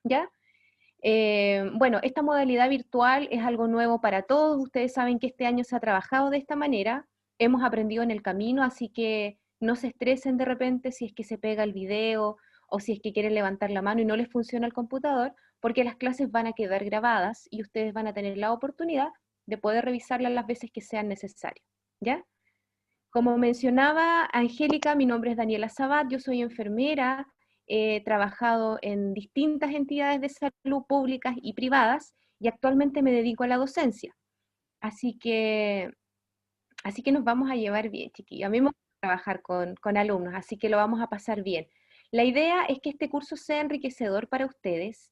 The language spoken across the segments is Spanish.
¿ya? Bueno, esta modalidad virtual es algo nuevo para todos. Ustedes saben que este año se ha trabajado de esta manera, hemos aprendido en el camino, así que no se estresen de repente si es que se pega el video o si es que quieren levantar la mano y no les funciona el computador, porque las clases van a quedar grabadas y ustedes van a tener la oportunidad de poder revisarlas las veces que sean necesarias, ¿ya? Como mencionaba Angélica, mi nombre es Daniela Sabat, yo soy enfermera, he trabajado en distintas entidades de salud públicas y privadas y actualmente me dedico a la docencia. Así que, así que nos vamos a llevar bien, chiquillos. A mí me gusta trabajar con alumnos, así que lo vamos a pasar bien. La idea es que este curso sea enriquecedor para ustedes.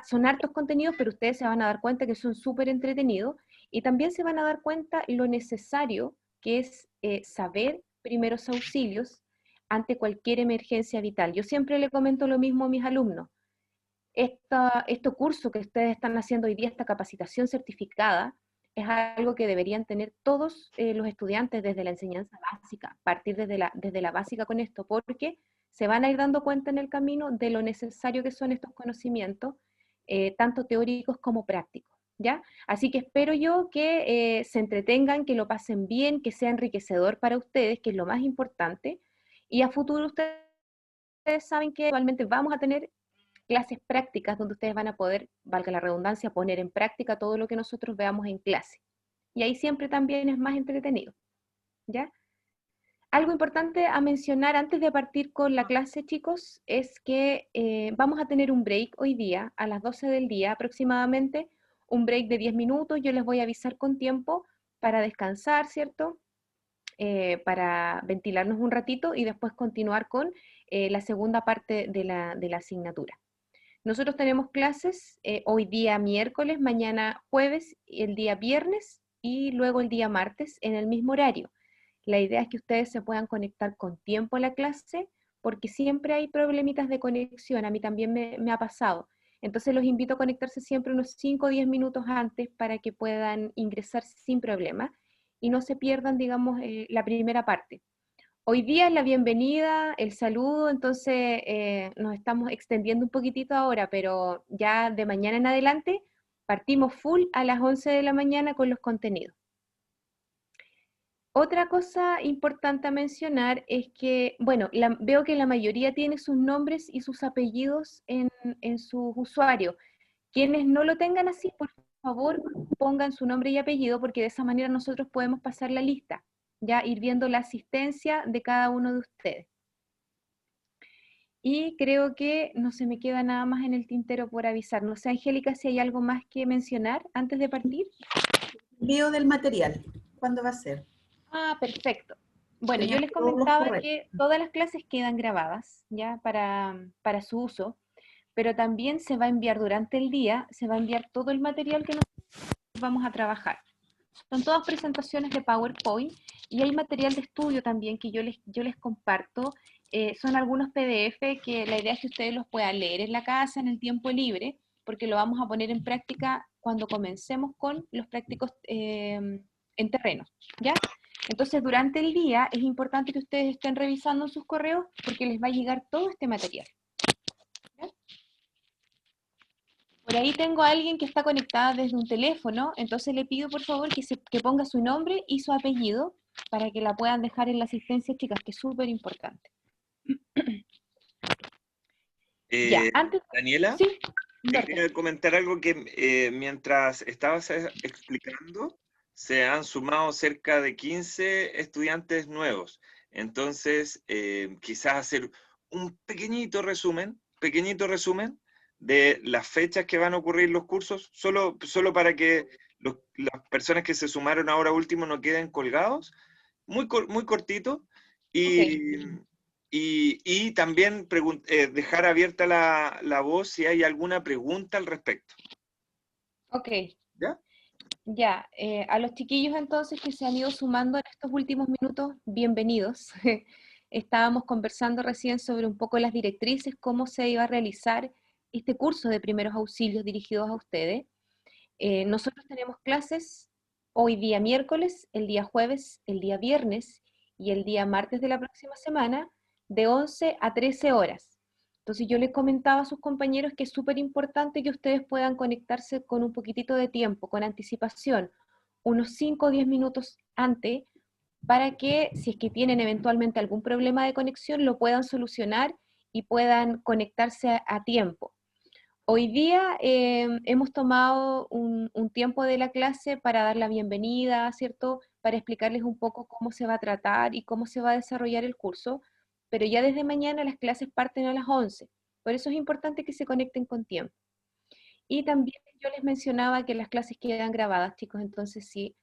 Son hartos contenidos, pero ustedes se van a dar cuenta que son súper entretenidos y también se van a dar cuenta lo necesario que es saber primeros auxilios ante cualquier emergencia vital. Yo siempre le comento lo mismo a mis alumnos. Este curso que ustedes están haciendo hoy día, esta capacitación certificada, es algo que deberían tener todos los estudiantes desde la enseñanza básica, partir desde la básica con esto, porque se van a ir dando cuenta en el camino de lo necesario que son estos conocimientos, tanto teóricos como prácticos, ¿ya? Así que espero yo que se entretengan, que lo pasen bien, que sea enriquecedor para ustedes, que es lo más importante, y a futuro ustedes saben que actualmente vamos a tener clases prácticas donde ustedes van a poder, valga la redundancia, poner en práctica todo lo que nosotros veamos en clase. Y ahí siempre también es más entretenido, ¿ya? Algo importante a mencionar antes de partir con la clase, chicos, es que vamos a tener un break hoy día, a las 12 del día aproximadamente, un break de 10 minutos, yo les voy a avisar con tiempo para descansar, ¿cierto? Para ventilarnos un ratito y después continuar con la segunda parte de la asignatura. Nosotros tenemos clases hoy día miércoles, mañana jueves, el día viernes y luego el día martes en el mismo horario. La idea es que ustedes se puedan conectar con tiempo a la clase porque siempre hay problemitas de conexión, a mí también me ha pasado. Entonces los invito a conectarse siempre unos 5 o 10 minutos antes para que puedan ingresar sin problema y no se pierdan, digamos, la primera parte. Hoy día es la bienvenida, el saludo, entonces nos estamos extendiendo un poquitito ahora, pero ya de mañana en adelante partimos full a las 11 de la mañana con los contenidos. Otra cosa importante a mencionar es que, bueno, veo que la mayoría tiene sus nombres y sus apellidos en sus usuarios. Quienes no lo tengan así, por favor, pongan su nombre y apellido porque de esa manera nosotros podemos pasar la lista, ya ir viendo la asistencia de cada uno de ustedes. Y creo que no se me queda nada más en el tintero por avisar. No sé, Angélica, si hay algo más que mencionar antes de partir. Envío del material, ¿cuándo va a ser? Ah, perfecto. Bueno, yo Tenemos les todos los comentaba correos. que todas las clases quedan grabadas ya para su uso, pero también se va a enviar durante el día, se va a enviar todo el material que nosotros vamos a trabajar. Son todas presentaciones de PowerPoint y hay material de estudio también que yo les comparto. Son algunos PDF que la idea es que ustedes los puedan leer en la casa en el tiempo libre, porque lo vamos a poner en práctica cuando comencemos con los prácticos en terreno, ¿ya? Entonces, durante el día es importante que ustedes estén revisando sus correos porque les va a llegar todo este material. ¿Ya? Por ahí tengo a alguien que está conectada desde un teléfono, entonces le pido por favor que ponga su nombre y su apellido para que la puedan dejar en la asistencia, chicas, que es súper importante. Ya, antes... Daniela, Sí, te Humberto. quería comentar algo que mientras estabas explicando, se han sumado cerca de 15 estudiantes nuevos. Entonces, quizás hacer un pequeñito resumen de las fechas que van a ocurrir los cursos, solo para que las personas que se sumaron ahora último no queden colgados, muy cortito, Ok, y, y también dejar abierta la voz si hay alguna pregunta al respecto. ok. ¿Ya? Ya, a los chiquillos entonces que se han ido sumando en estos últimos minutos, bienvenidos. Estábamos conversando recién sobre un poco las directrices, cómo se iba a realizar este curso de primeros auxilios dirigidos a ustedes. Nosotros tenemos clases hoy día miércoles, el día jueves, el día viernes y el día martes de la próxima semana de 11 a 13 horas. Entonces yo les comentaba a sus compañeros que es súper importante que ustedes puedan conectarse con un poquitito de tiempo, con anticipación, unos 5 o 10 minutos antes, para que si es que tienen eventualmente algún problema de conexión, lo puedan solucionar y puedan conectarse a tiempo. Hoy día hemos tomado un tiempo de la clase para dar la bienvenida, ¿cierto? Para explicarles un poco cómo se va a tratar y cómo se va a desarrollar el curso, pero ya desde mañana las clases parten a las 11. Por eso es importante que se conecten con tiempo. Y también yo les mencionaba que las clases quedan grabadas, chicos, entonces si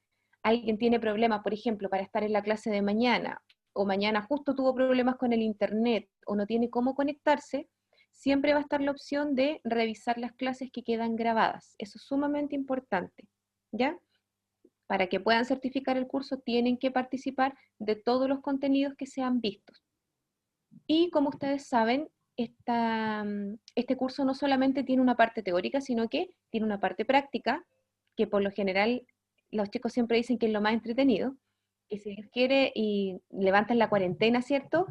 alguien tiene problemas, por ejemplo, para estar en la clase de mañana, o mañana justo tuvo problemas con el internet, o no tiene cómo conectarse, siempre va a estar la opción de revisar las clases que quedan grabadas. Eso es sumamente importante, ¿ya? Para que puedan certificar el curso, tienen que participar de todos los contenidos que sean vistos. Y como ustedes saben, este curso no solamente tiene una parte teórica, sino que tiene una parte práctica, que por lo general los chicos siempre dicen que es lo más entretenido, que si Dios quiere y levantan la cuarentena, ¿cierto?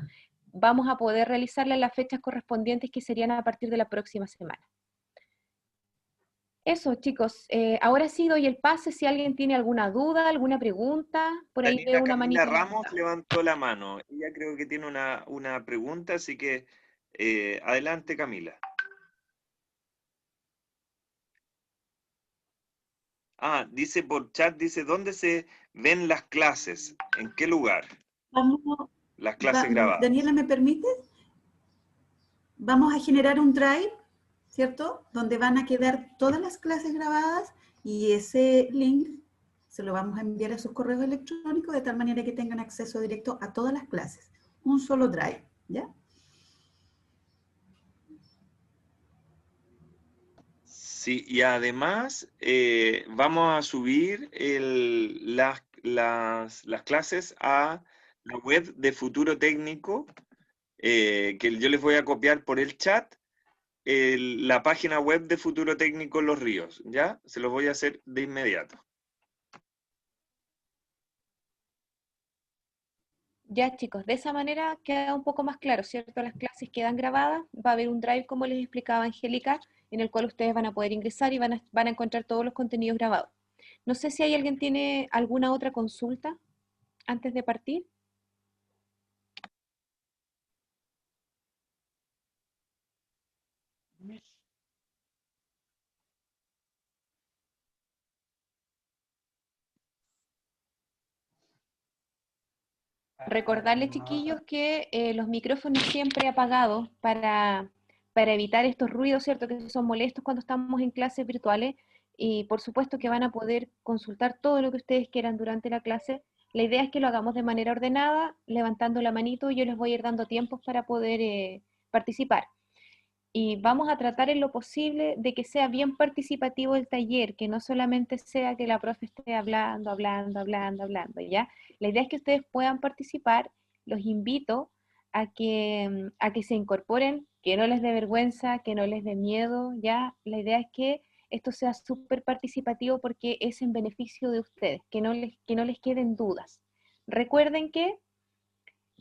Vamos a poder realizarla en las fechas correspondientes que serían a partir de la próxima semana. Eso, chicos. Ahora sí doy el pase si alguien tiene alguna duda, alguna pregunta. Por ahí Daniela veo una Camila manito Ramos levantada. levantó la mano. Ella creo que tiene una pregunta, así que adelante, Camila. Ah, dice por chat, dice, ¿dónde se ven las clases? ¿En qué lugar? Vamos, Las clases grabadas. Daniela, ¿me permite? Vamos a generar un drive, ¿cierto? Donde van a quedar todas las clases grabadas y ese link se lo vamos a enviar a sus correos electrónicos de tal manera que tengan acceso directo a todas las clases. Un solo drive, ¿ya? Sí, y además vamos a subir las clases a la web de Futuro Técnico, que yo les voy a copiar por el chat, la página web de Futuro Técnico Los Ríos, ¿ya? Se los voy a hacer de inmediato. Ya, chicos, de esa manera queda un poco más claro, ¿cierto? Las clases quedan grabadas, va a haber un drive, como les explicaba Angélica, en el cual ustedes van a poder ingresar y van a encontrar todos los contenidos grabados. No sé si hay alguien tiene alguna otra consulta antes de partir. Recordarles, chiquillos, que los micrófonos siempre apagados para evitar estos ruidos, ¿cierto? Que son molestos cuando estamos en clases virtuales. Y por supuesto que van a poder consultar todo lo que ustedes quieran durante la clase. La idea es que lo hagamos de manera ordenada, levantando la manito, y yo les voy a ir dando tiempos para poder participar. Y vamos a tratar en lo posible de que sea bien participativo el taller, que no solamente sea que la profe esté hablando, hablando, ¿ya? La idea es que ustedes puedan participar, los invito a que se incorporen, que no les dé vergüenza, que no les dé miedo, ¿ya? La idea es que esto sea súper participativo porque es en beneficio de ustedes, que no les queden dudas. Recuerden que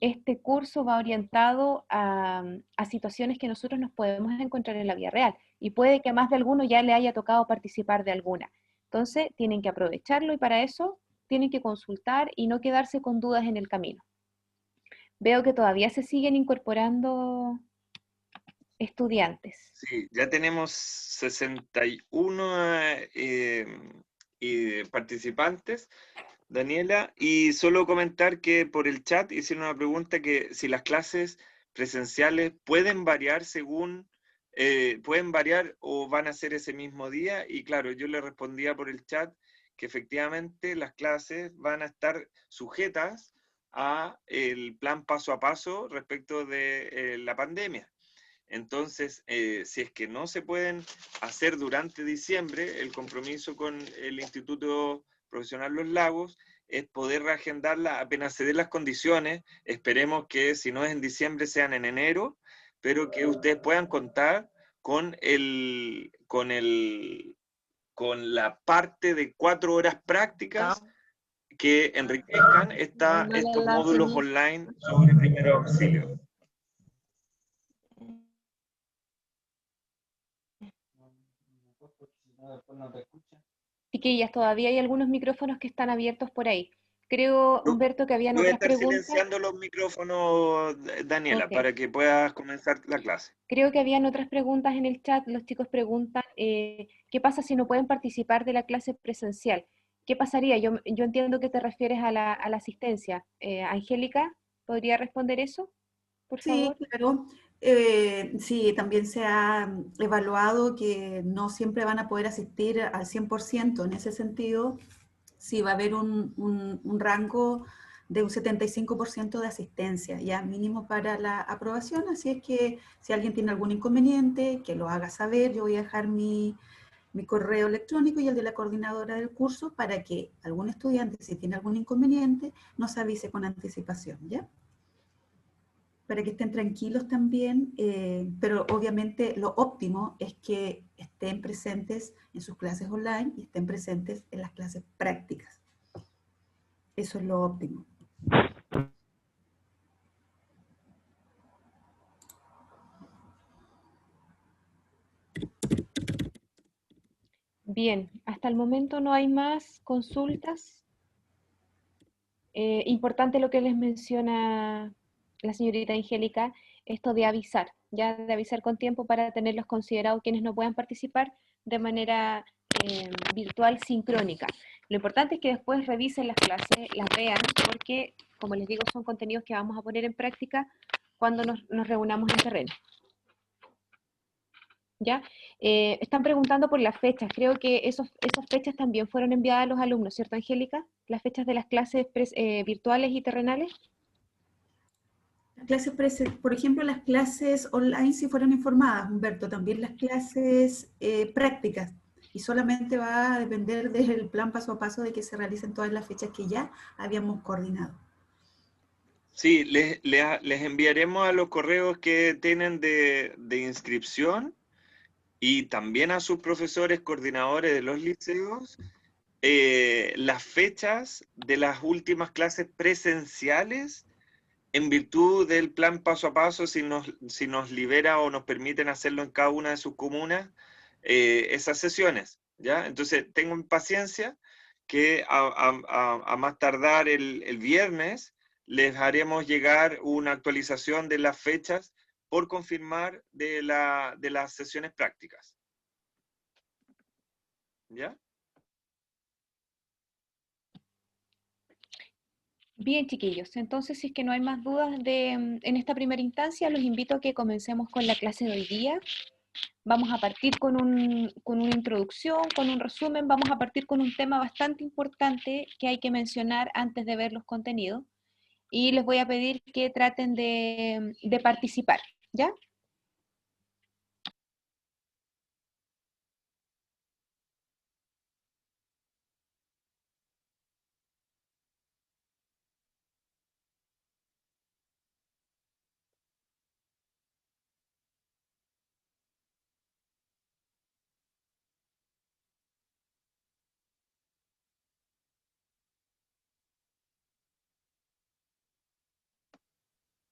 este curso va orientado a situaciones que nosotros nos podemos encontrar en la vida real y puede que a más de alguno ya le haya tocado participar de alguna. Entonces, tienen que aprovecharlo y para eso tienen que consultar y no quedarse con dudas en el camino. Veo que todavía se siguen incorporando estudiantes. Sí, ya tenemos 61 participantes, Daniela, y solo comentar que por el chat hicieron una pregunta que si las clases presenciales pueden variar pueden variar o van a ser ese mismo día, y claro, yo le respondía por el chat que efectivamente las clases van a estar sujetas a el plan paso a paso respecto de la pandemia. Entonces, si es que no se pueden hacer durante diciembre, el compromiso con el Instituto Profesional Los Lagos es poder reagendarla apenas se den las condiciones. Esperemos que si no es en diciembre sean en enero, pero que ustedes puedan contar con con la parte de 4 horas prácticas que enriquezcan estos módulos online sobre primeros auxilios. Chiquillas, todavía hay algunos micrófonos que están abiertos por ahí. Creo, Tú Humberto, que habían Voy a otras estar preguntas. silenciando los micrófonos, Daniela, Ok. para que puedas comenzar la clase. Creo que habían otras preguntas en el chat. Los chicos preguntan, ¿qué pasa si no pueden participar de la clase presencial? ¿Qué pasaría? Yo entiendo que te refieres a la asistencia. Angélica, ¿podría responder eso, por Sí, favor? claro. Sí, también se ha evaluado que no siempre van a poder asistir al 100%. En ese sentido, sí va a haber un rango de un 75% de asistencia, ya mínimo para la aprobación. Así es que si alguien tiene algún inconveniente, que lo haga saber. Yo voy a dejar mi correo electrónico y el de la coordinadora del curso para que algún estudiante, si tiene algún inconveniente, nos avise con anticipación, ¿ya? Para que estén tranquilos también, pero obviamente lo óptimo es que estén presentes en sus clases online y estén presentes en las clases prácticas. Eso es lo óptimo. Bien, hasta el momento no hay más consultas. Importante lo que les menciona la señorita Angélica, esto de avisar, ya de avisar con tiempo para tenerlos considerados quienes no puedan participar de manera virtual sincrónica. Lo importante es que después revisen las clases, las vean, porque, como les digo, son contenidos que vamos a poner en práctica cuando nos reunamos en terreno. ¿Ya? Están preguntando por las fechas. Creo que esas fechas también fueron enviadas a los alumnos, ¿cierto, Angélica? Las fechas de las clases virtuales y terrenales. Las clases, por ejemplo, las clases online sí fueron informadas, Humberto, también las clases prácticas. Y solamente va a depender del plan paso a paso de que se realicen todas las fechas que ya habíamos coordinado. Sí, les enviaremos a los correos que tienen de inscripción y también a sus profesores coordinadores de los liceos las fechas de las últimas clases presenciales en virtud del plan paso a paso, si nos libera o nos permiten hacerlo en cada una de sus comunas, esas sesiones, ¿ya? Entonces, tengan paciencia que a más tardar el viernes les haremos llegar una actualización de las fechas por confirmar de las sesiones prácticas. ¿Ya? Bien, chiquillos. Entonces, si es que no hay más dudas en esta primera instancia, los invito a que comencemos con la clase de hoy día. Vamos a partir con una introducción, con un resumen. Vamos a partir con un tema bastante importante que hay que mencionar antes de ver los contenidos. Y les voy a pedir que traten de participar, ¿ya?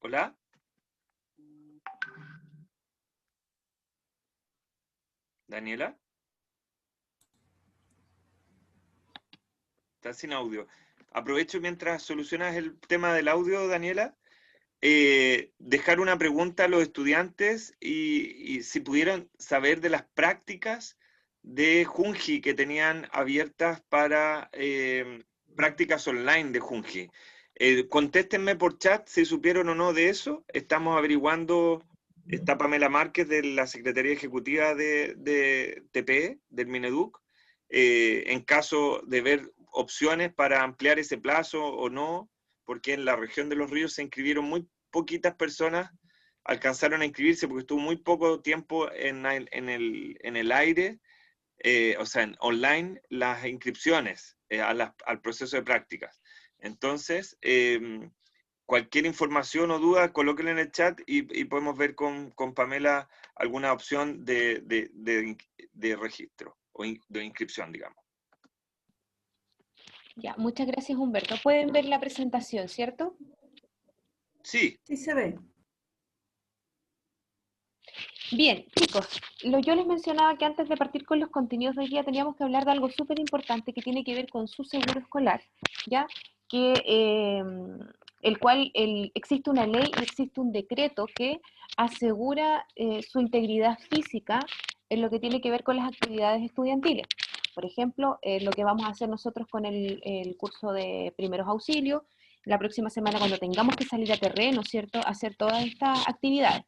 ¿Hola? ¿Daniela? Está sin audio. Aprovecho mientras solucionas el tema del audio, Daniela, dejar una pregunta a los estudiantes y si pudieron saber de las prácticas de Junji que tenían abiertas para prácticas online de Junji. Contéstenme por chat si supieron o no de eso. Estamos averiguando, está Pamela Márquez de la Secretaría Ejecutiva de TPE, del Mineduc, en caso de ver opciones para ampliar ese plazo o no, porque en la región de Los Ríos se inscribieron muy poquitas personas, alcanzaron a inscribirse porque estuvo muy poco tiempo en el aire, o sea, en online, las inscripciones al proceso de prácticas. Entonces, cualquier información o duda, colóquenla en el chat y podemos ver con Pamela alguna opción de registro o de inscripción, digamos. Ya, muchas gracias, Humberto. Pueden ver la presentación, ¿cierto? Sí. Sí se ve. Bien, chicos, yo les mencionaba que antes de partir con los contenidos de hoy día teníamos que hablar de algo súper importante que tiene que ver con su seguro escolar, ¿ya? Que, el cual existe una ley y existe un decreto que asegura su integridad física en lo que tiene que ver con las actividades estudiantiles. Por ejemplo, lo que vamos a hacer nosotros con el curso de primeros auxilios, la próxima semana cuando tengamos que salir a terreno, ¿cierto? Hacer todas estas actividades.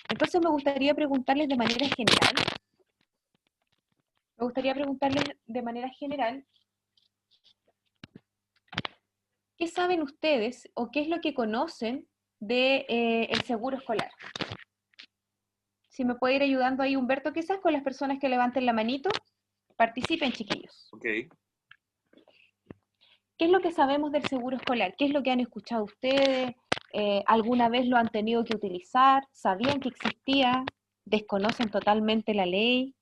Entonces me gustaría preguntarles de manera general, ¿qué saben ustedes o qué es lo que conocen de el seguro escolar? Si me puede ir ayudando ahí Humberto, quizás con las personas que levanten la manito, participen, chiquillos. Ok. ¿Qué es lo que sabemos del seguro escolar? ¿Qué es lo que han escuchado ustedes? ¿Alguna vez lo han tenido que utilizar? ¿Sabían que existía? ¿Desconocen totalmente la ley?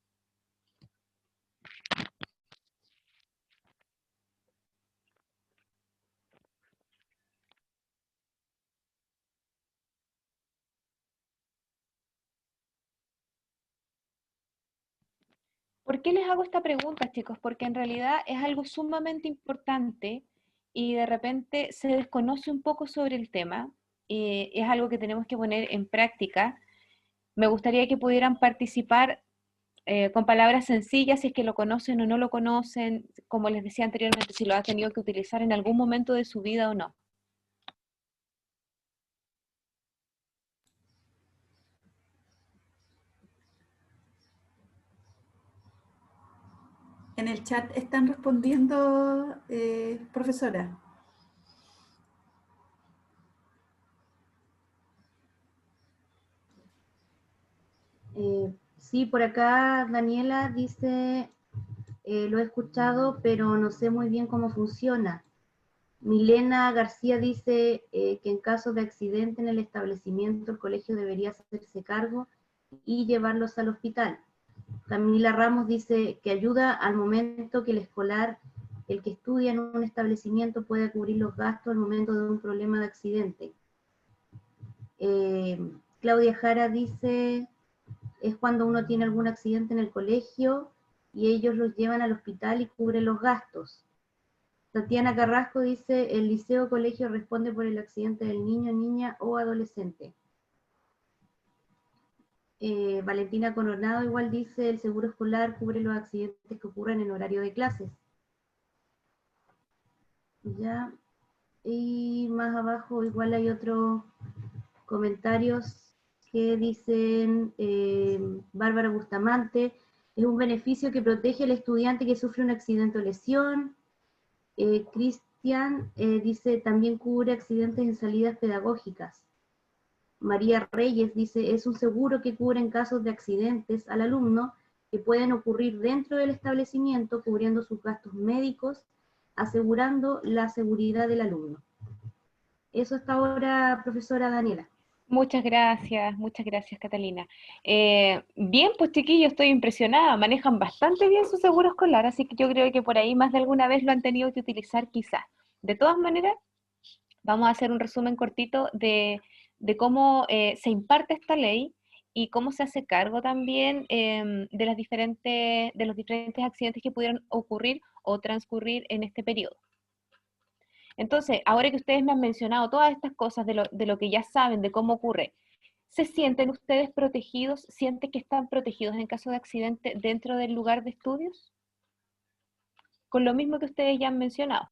¿Por qué les hago esta pregunta, chicos? Porque en realidad es algo sumamente importante y de repente se desconoce un poco sobre el tema. Es algo que tenemos que poner en práctica. Me gustaría que pudieran participar con palabras sencillas, si es que lo conocen o no lo conocen, como les decía anteriormente, si lo han tenido que utilizar en algún momento de su vida o no. En el chat están respondiendo, profesora. Sí, por acá Daniela dice, lo he escuchado, pero no sé muy bien cómo funciona. Milena García dice que en caso de accidente en el establecimiento, el colegio debería hacerse cargo y llevarlos al hospital. Camila Ramos dice que ayuda al momento que el escolar, el que estudia en un establecimiento, puede cubrir los gastos al momento de un problema de accidente. Claudia Jara dice, es cuando uno tiene algún accidente en el colegio y ellos los llevan al hospital y cubren los gastos. Tatiana Carrasco dice, el liceo o colegio responde por el accidente del niño, niña o adolescente. Valentina Coronado igual dice, el seguro escolar cubre los accidentes que ocurren en horario de clases. Ya, y más abajo igual hay otros comentarios que dicen, Bárbara Bustamante, es un beneficio que protege al estudiante que sufre un accidente o lesión. Cristian dice, también cubre accidentes en salidas pedagógicas. María Reyes dice, es un seguro que cubre en casos de accidentes al alumno que pueden ocurrir dentro del establecimiento, cubriendo sus gastos médicos, asegurando la seguridad del alumno. Eso hasta ahora, profesora Daniela. Muchas gracias Catalina. Bien, pues chiquillos, estoy impresionada, manejan bastante bien su seguro escolar, así que yo creo que por ahí más de alguna vez lo han tenido que utilizar quizás. De todas maneras, vamos a hacer un resumen cortito de cómo se imparte esta ley y cómo se hace cargo también de los diferentes accidentes que pudieran ocurrir o transcurrir en este periodo. Entonces, ahora que ustedes me han mencionado todas estas cosas de lo que ya saben, de cómo ocurre, ¿se sienten ustedes protegidos? ¿Sienten que están protegidos en caso de accidente dentro del lugar de estudios? Con lo mismo que ustedes ya han mencionado.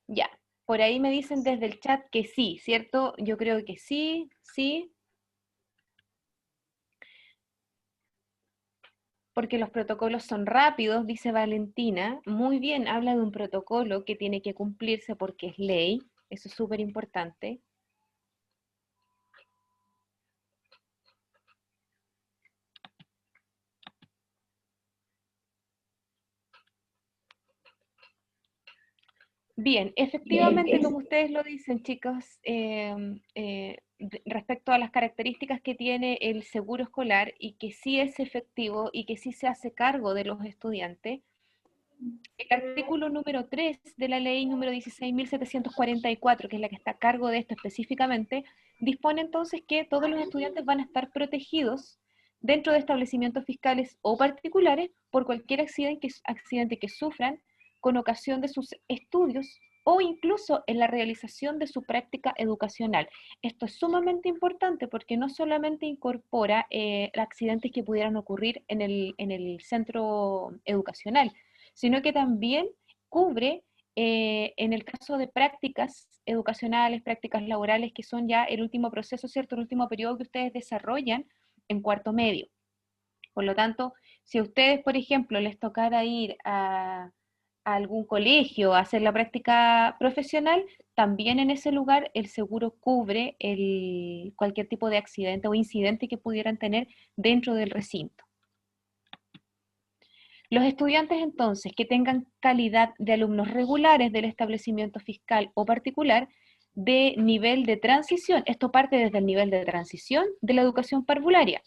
Ya, por ahí me dicen desde el chat que sí, ¿cierto? Yo creo que sí, sí, porque los protocolos son rápidos, dice Valentina. Muy bien, habla de un protocolo que tiene que cumplirse porque es ley, eso es súper importante. Bien, efectivamente, como ustedes lo dicen, chicos, respecto a las características que tiene el seguro escolar y que sí es efectivo y que sí se hace cargo de los estudiantes, el artículo número 3 de la ley número 16.744, que es la que está a cargo de esto específicamente, dispone entonces que todos los estudiantes van a estar protegidos dentro de establecimientos fiscales o particulares por cualquier accidente que sufran con ocasión de sus estudios o incluso en la realización de su práctica educacional. Esto es sumamente importante porque no solamente incorpora accidentes que pudieran ocurrir en el centro educacional, sino que también cubre, en el caso de prácticas educacionales, prácticas laborales, que son ya el último proceso, ¿cierto? El último periodo que ustedes desarrollan en cuarto medio. Por lo tanto, si a ustedes, por ejemplo, les tocara ir a algún colegio a hacer la práctica profesional, también en ese lugar el seguro cubre cualquier tipo de accidente o incidente que pudieran tener dentro del recinto. Los estudiantes entonces que tengan calidad de alumnos regulares del establecimiento fiscal o particular de nivel de transición, esto parte desde el nivel de transición de la educación parvularia,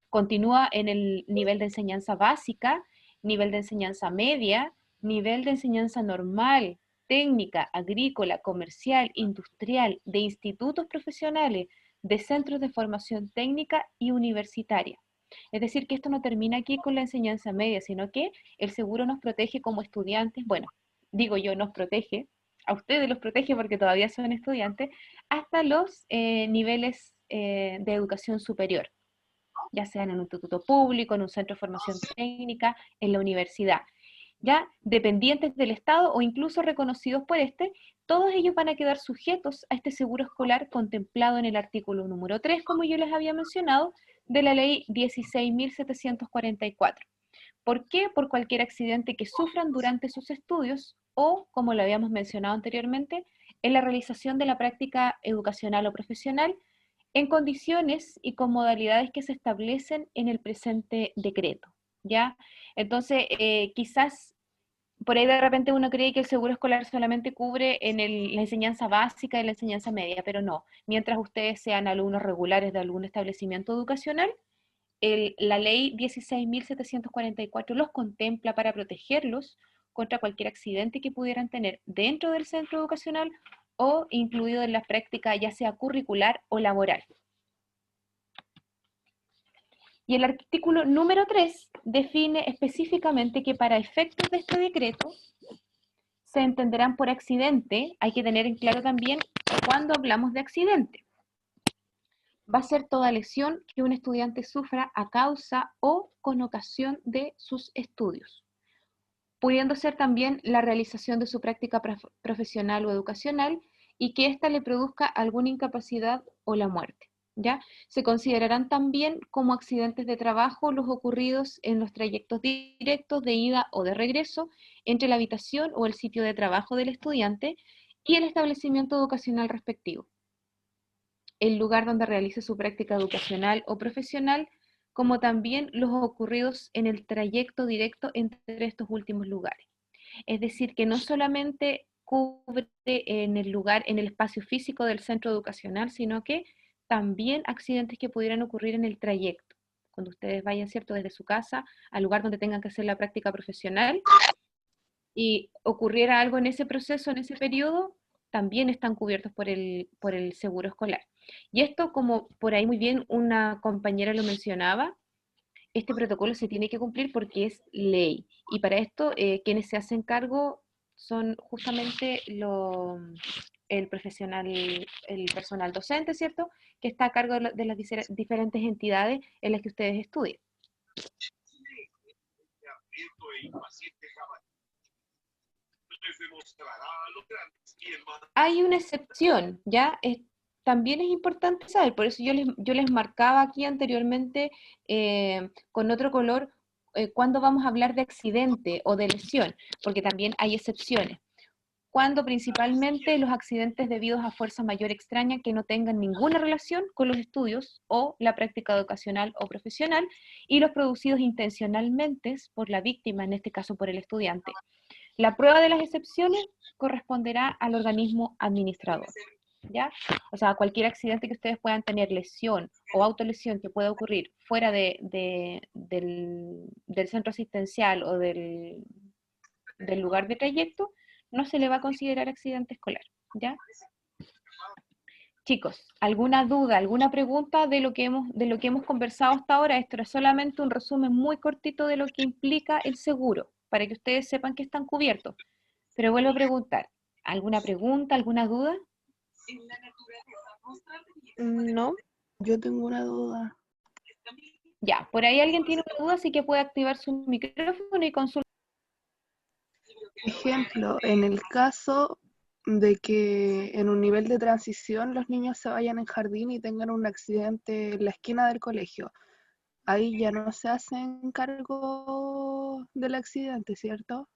continúa en el nivel de enseñanza básica, nivel de enseñanza media, nivel de enseñanza normal, técnica, agrícola, comercial, industrial, de institutos profesionales, de centros de formación técnica y universitaria. Es decir, que esto no termina aquí con la enseñanza media, sino que el seguro nos protege como estudiantes, bueno, digo yo, nos protege, a ustedes los protege porque todavía son estudiantes, hasta los niveles de educación superior, ya sea en un instituto público, en un centro de formación técnica, en la universidad. Ya dependientes del Estado o incluso reconocidos por este, todos ellos van a quedar sujetos a este seguro escolar contemplado en el artículo número 3, como yo les había mencionado, de la ley 16.744. ¿Por qué? Por cualquier accidente que sufran durante sus estudios o, como lo habíamos mencionado anteriormente, en la realización de la práctica educacional o profesional en condiciones y con modalidades que se establecen en el presente decreto, ¿ya? Entonces, quizás por ahí de repente uno cree que el seguro escolar solamente cubre en la enseñanza básica y la enseñanza media, pero no. Mientras ustedes sean alumnos regulares de algún establecimiento educacional, la ley 16.744 los contempla para protegerlos contra cualquier accidente que pudieran tener dentro del centro educacional o incluido en la práctica ya sea curricular o laboral. Y el artículo número 3 define específicamente que para efectos de este decreto se entenderán por accidente, hay que tener en claro también cuando hablamos de accidente. Va a ser toda lesión que un estudiante sufra a causa o con ocasión de sus estudios, pudiendo ser también la realización de su práctica profesional o educacional y que ésta le produzca alguna incapacidad o la muerte. ¿Ya? Se considerarán también como accidentes de trabajo los ocurridos en los trayectos directos de ida o de regreso entre la habitación o el sitio de trabajo del estudiante y el establecimiento educacional respectivo, el lugar donde realice su práctica educacional o profesional, como también los ocurridos en el trayecto directo entre estos últimos lugares. Es decir, que no solamente cubre en el lugar, en el espacio físico del centro educacional, sino que también accidentes que pudieran ocurrir en el trayecto, cuando ustedes vayan, ¿cierto?, desde su casa al lugar donde tengan que hacer la práctica profesional y ocurriera algo en ese proceso, en ese periodo, también están cubiertos por el seguro escolar. Y esto, como por ahí muy bien una compañera lo mencionaba, este protocolo se tiene que cumplir porque es ley. Y para esto, quienes se hacen cargo son justamente el personal docente, ¿cierto?, que está a cargo de las diferentes entidades en las que ustedes estudian. Hay una excepción, ¿ya? También es importante saber, por eso yo les marcaba aquí anteriormente con otro color cuando vamos a hablar de accidente o de lesión, porque también hay excepciones. Cuando principalmente los accidentes debidos a fuerza mayor extraña que no tengan ninguna relación con los estudios o la práctica educacional o profesional y los producidos intencionalmente por la víctima, en este caso por el estudiante. La prueba de las excepciones corresponderá al organismo administrador, ¿ya? O sea, cualquier accidente que ustedes puedan tener, lesión o autolesión que pueda ocurrir fuera del centro asistencial o del lugar de trayecto, no se le va a considerar accidente escolar, ¿ya? Chicos, ¿alguna duda, alguna pregunta de lo que hemos conversado hasta ahora? Esto era solamente un resumen muy cortito de lo que implica el seguro, para que ustedes sepan que están cubiertos. Pero vuelvo a preguntar, ¿alguna pregunta, alguna duda? No, yo tengo una duda. Ya, por ahí alguien tiene una duda, así que puede activar su micrófono y consultar. Ejemplo, en el caso de que en un nivel de transición los niños se vayan en jardín y tengan un accidente en la esquina del colegio, ahí ya no se hacen cargo del accidente, ¿cierto?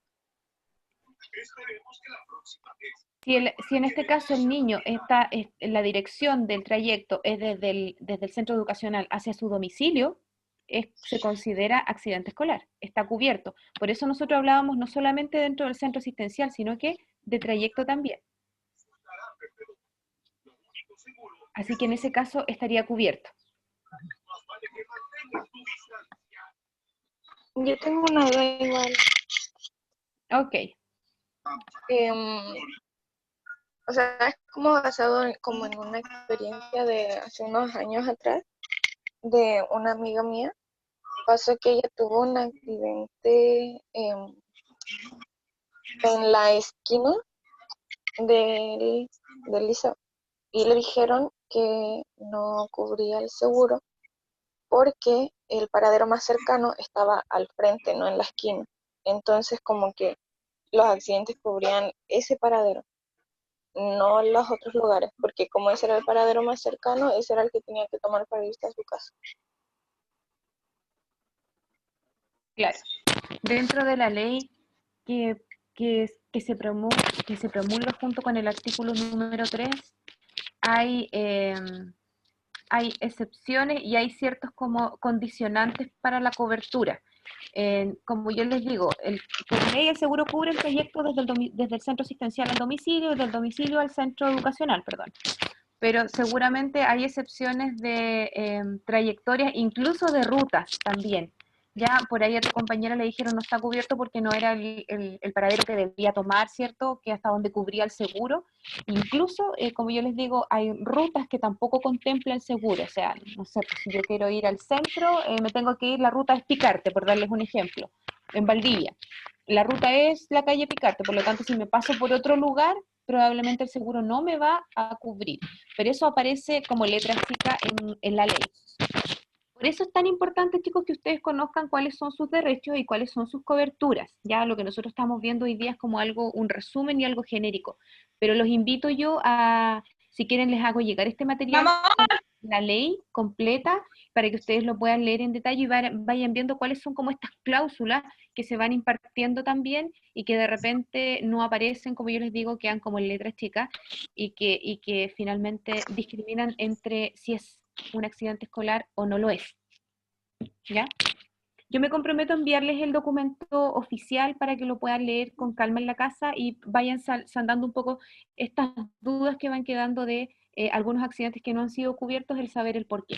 Si en este caso el niño está en la dirección del trayecto es desde el centro educacional hacia su domicilio, se considera accidente escolar, está cubierto. Por eso nosotros hablábamos no solamente dentro del centro asistencial, sino que de trayecto también. Así que en ese caso estaría cubierto. Yo tengo una duda igual. Ok. O sea, es como basado como en una experiencia de hace unos años atrás de una amiga mía. Pasó que ella tuvo un accidente en la esquina del liceo y le dijeron que no cubría el seguro porque el paradero más cercano estaba al frente, no en la esquina. Entonces como que los accidentes cubrían ese paradero, no los otros lugares, porque como ese era el paradero más cercano, ese era el que tenía que tomar para irse a su casa. Claro. Dentro de la ley que se promulga junto con el artículo número 3, hay excepciones y hay ciertos como condicionantes para la cobertura. Como yo les digo, por ley el seguro cubre el trayecto desde el centro asistencial al domicilio y del domicilio al centro educacional, perdón. Pero seguramente hay excepciones de trayectorias, incluso de rutas también. Ya por ahí a tu compañera le dijeron no está cubierto porque no era el paradero que debía tomar, ¿cierto? Que hasta donde cubría el seguro. Incluso, como yo les digo, hay rutas que tampoco contempla el seguro. O sea, no sé, pues, si yo quiero ir al centro, me tengo que ir, la ruta es Picarte, por darles un ejemplo, en Valdivia. La ruta es la calle Picarte, por lo tanto, si me paso por otro lugar, probablemente el seguro no me va a cubrir. Pero eso aparece como letra chica en la ley. Por eso es tan importante, chicos, que ustedes conozcan cuáles son sus derechos y cuáles son sus coberturas. Ya lo que nosotros estamos viendo hoy día es como algo, un resumen y algo genérico. Pero los invito yo a, si quieren les hago llegar este material, la ley completa, para que ustedes lo puedan leer en detalle y vayan viendo cuáles son como estas cláusulas que se van impartiendo también y que de repente no aparecen, como yo les digo, quedan como en letras chicas y que finalmente discriminan entre si es un accidente escolar o no lo es. ¿Ya? Yo me comprometo a enviarles el documento oficial para que lo puedan leer con calma en la casa y vayan saldando un poco estas dudas que van quedando de algunos accidentes que no han sido cubiertos, el saber el por qué.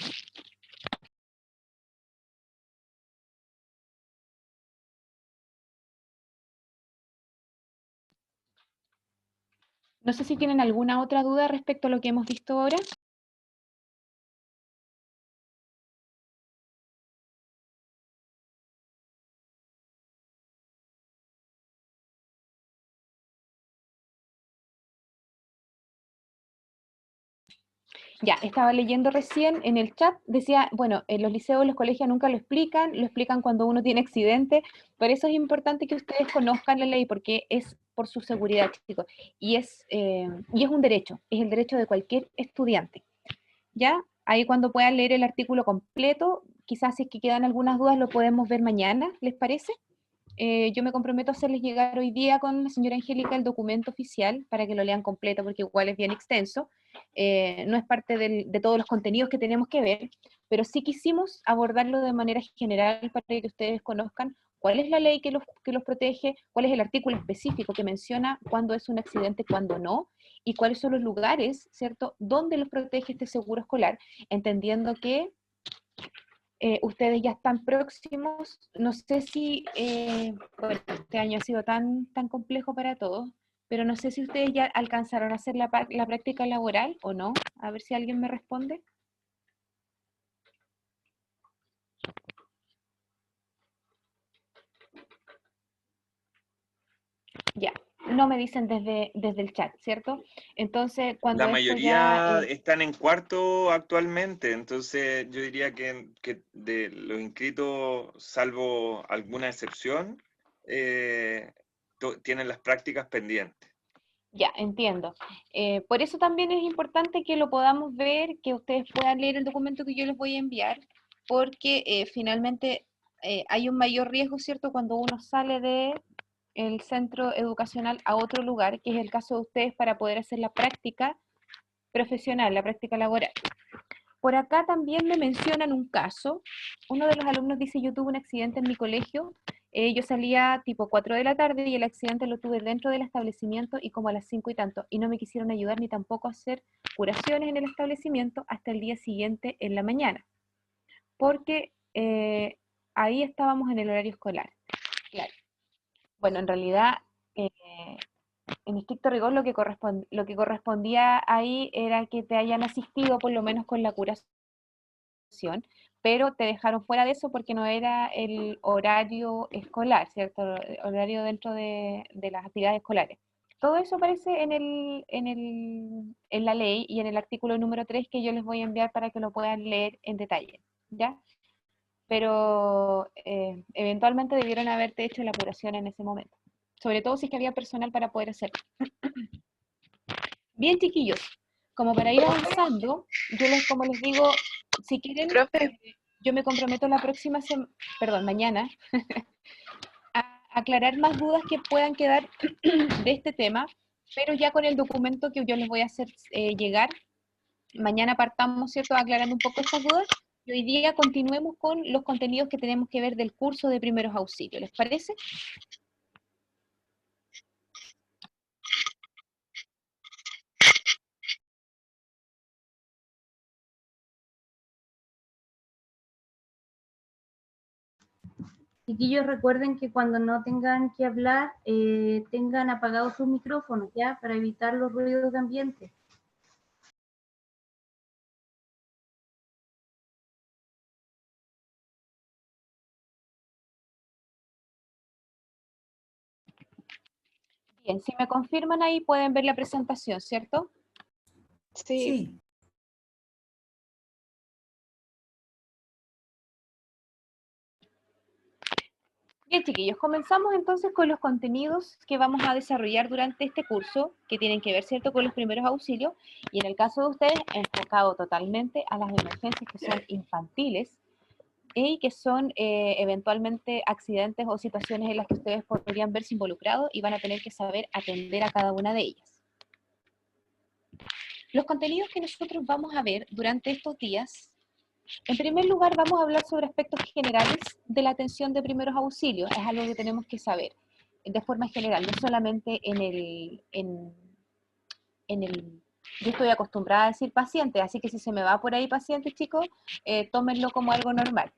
No sé si tienen alguna otra duda respecto a lo que hemos visto ahora. Ya, estaba leyendo recién en el chat, decía, bueno, en los liceos, los colegios nunca lo explican cuando uno tiene accidente, por eso es importante que ustedes conozcan la ley, porque es por su seguridad, chicos, y es un derecho, es el derecho de cualquier estudiante, ¿ya? Ahí cuando puedan leer el artículo completo, quizás si es que quedan algunas dudas lo podemos ver mañana, ¿les parece? Yo me comprometo a hacerles llegar hoy día con la señora Angélica el documento oficial para que lo lean completo porque igual es bien extenso. No es parte de todos los contenidos que tenemos que ver, pero sí quisimos abordarlo de manera general para que ustedes conozcan cuál es la ley que los protege, cuál es el artículo específico que menciona cuándo es un accidente, cuándo no, y cuáles son los lugares, ¿cierto?, donde los protege este seguro escolar, entendiendo que ustedes ya están próximos. No sé si, bueno, este año ha sido tan complejo para todos, pero no sé si ustedes ya alcanzaron a hacer la práctica laboral o no. A ver si alguien me responde. Ya, no me dicen desde el chat, ¿cierto? Entonces, cuando La esto ya... mayoría están en cuarto actualmente, entonces yo diría que de los inscritos, salvo alguna excepción, tienen las prácticas pendientes. Ya, entiendo. Por eso también es importante que lo podamos ver, que ustedes puedan leer el documento que yo les voy a enviar, porque finalmente hay un mayor riesgo, ¿cierto?, cuando uno sale de el centro educacional a otro lugar, que es el caso de ustedes para poder hacer la práctica profesional, la práctica laboral. Por acá también me mencionan un caso. Uno de los alumnos dice: yo tuve un accidente en mi colegio, yo salía tipo 4 de la tarde y el accidente lo tuve dentro del establecimiento y como a las 5 y tanto, y no me quisieron ayudar ni tampoco a hacer curaciones en el establecimiento hasta el día siguiente en la mañana, porque ahí estábamos en el horario escolar. Claro. Bueno, en realidad, eh, en estricto rigor, lo que correspondía ahí era que te hayan asistido por lo menos con la curación, pero te dejaron fuera de eso porque no era el horario escolar, ¿cierto? El horario dentro de las actividades escolares. Todo eso aparece en la ley y en el artículo número 3 que yo les voy a enviar para que lo puedan leer en detalle, ¿ya? Pero eventualmente debieron haberte hecho la apuración en ese momento, sobre todo si es que había personal para poder hacerlo. Bien, chiquillos, como para ir avanzando, como les digo, si quieren, yo me comprometo la próxima mañana, a aclarar más dudas que puedan quedar de este tema, pero ya con el documento que yo les voy a hacer llegar, mañana partamos, ¿cierto?, aclarando un poco estas dudas, y hoy día continuemos con los contenidos que tenemos que ver del curso de primeros auxilios. ¿Les parece? Chiquillos, recuerden que cuando no tengan que hablar, tengan apagados sus micrófonos, ¿ya? Para evitar los ruidos de ambiente. Bien, si me confirman ahí pueden ver la presentación, ¿cierto? Sí. Sí. Bien, chiquillos, comenzamos entonces con los contenidos que vamos a desarrollar durante este curso, que tienen que ver, ¿cierto?, con los primeros auxilios, y en el caso de ustedes, enfocado totalmente a las emergencias que son infantiles y que son eventualmente accidentes o situaciones en las que ustedes podrían verse involucrados y van a tener que saber atender a cada una de ellas. Los contenidos que nosotros vamos a ver durante estos días, en primer lugar vamos a hablar sobre aspectos generales de la atención de primeros auxilios. Es algo que tenemos que saber de forma general, no solamente yo estoy acostumbrada a decir paciente, así que si se me va por ahí paciente, chicos, tómenlo como algo normal.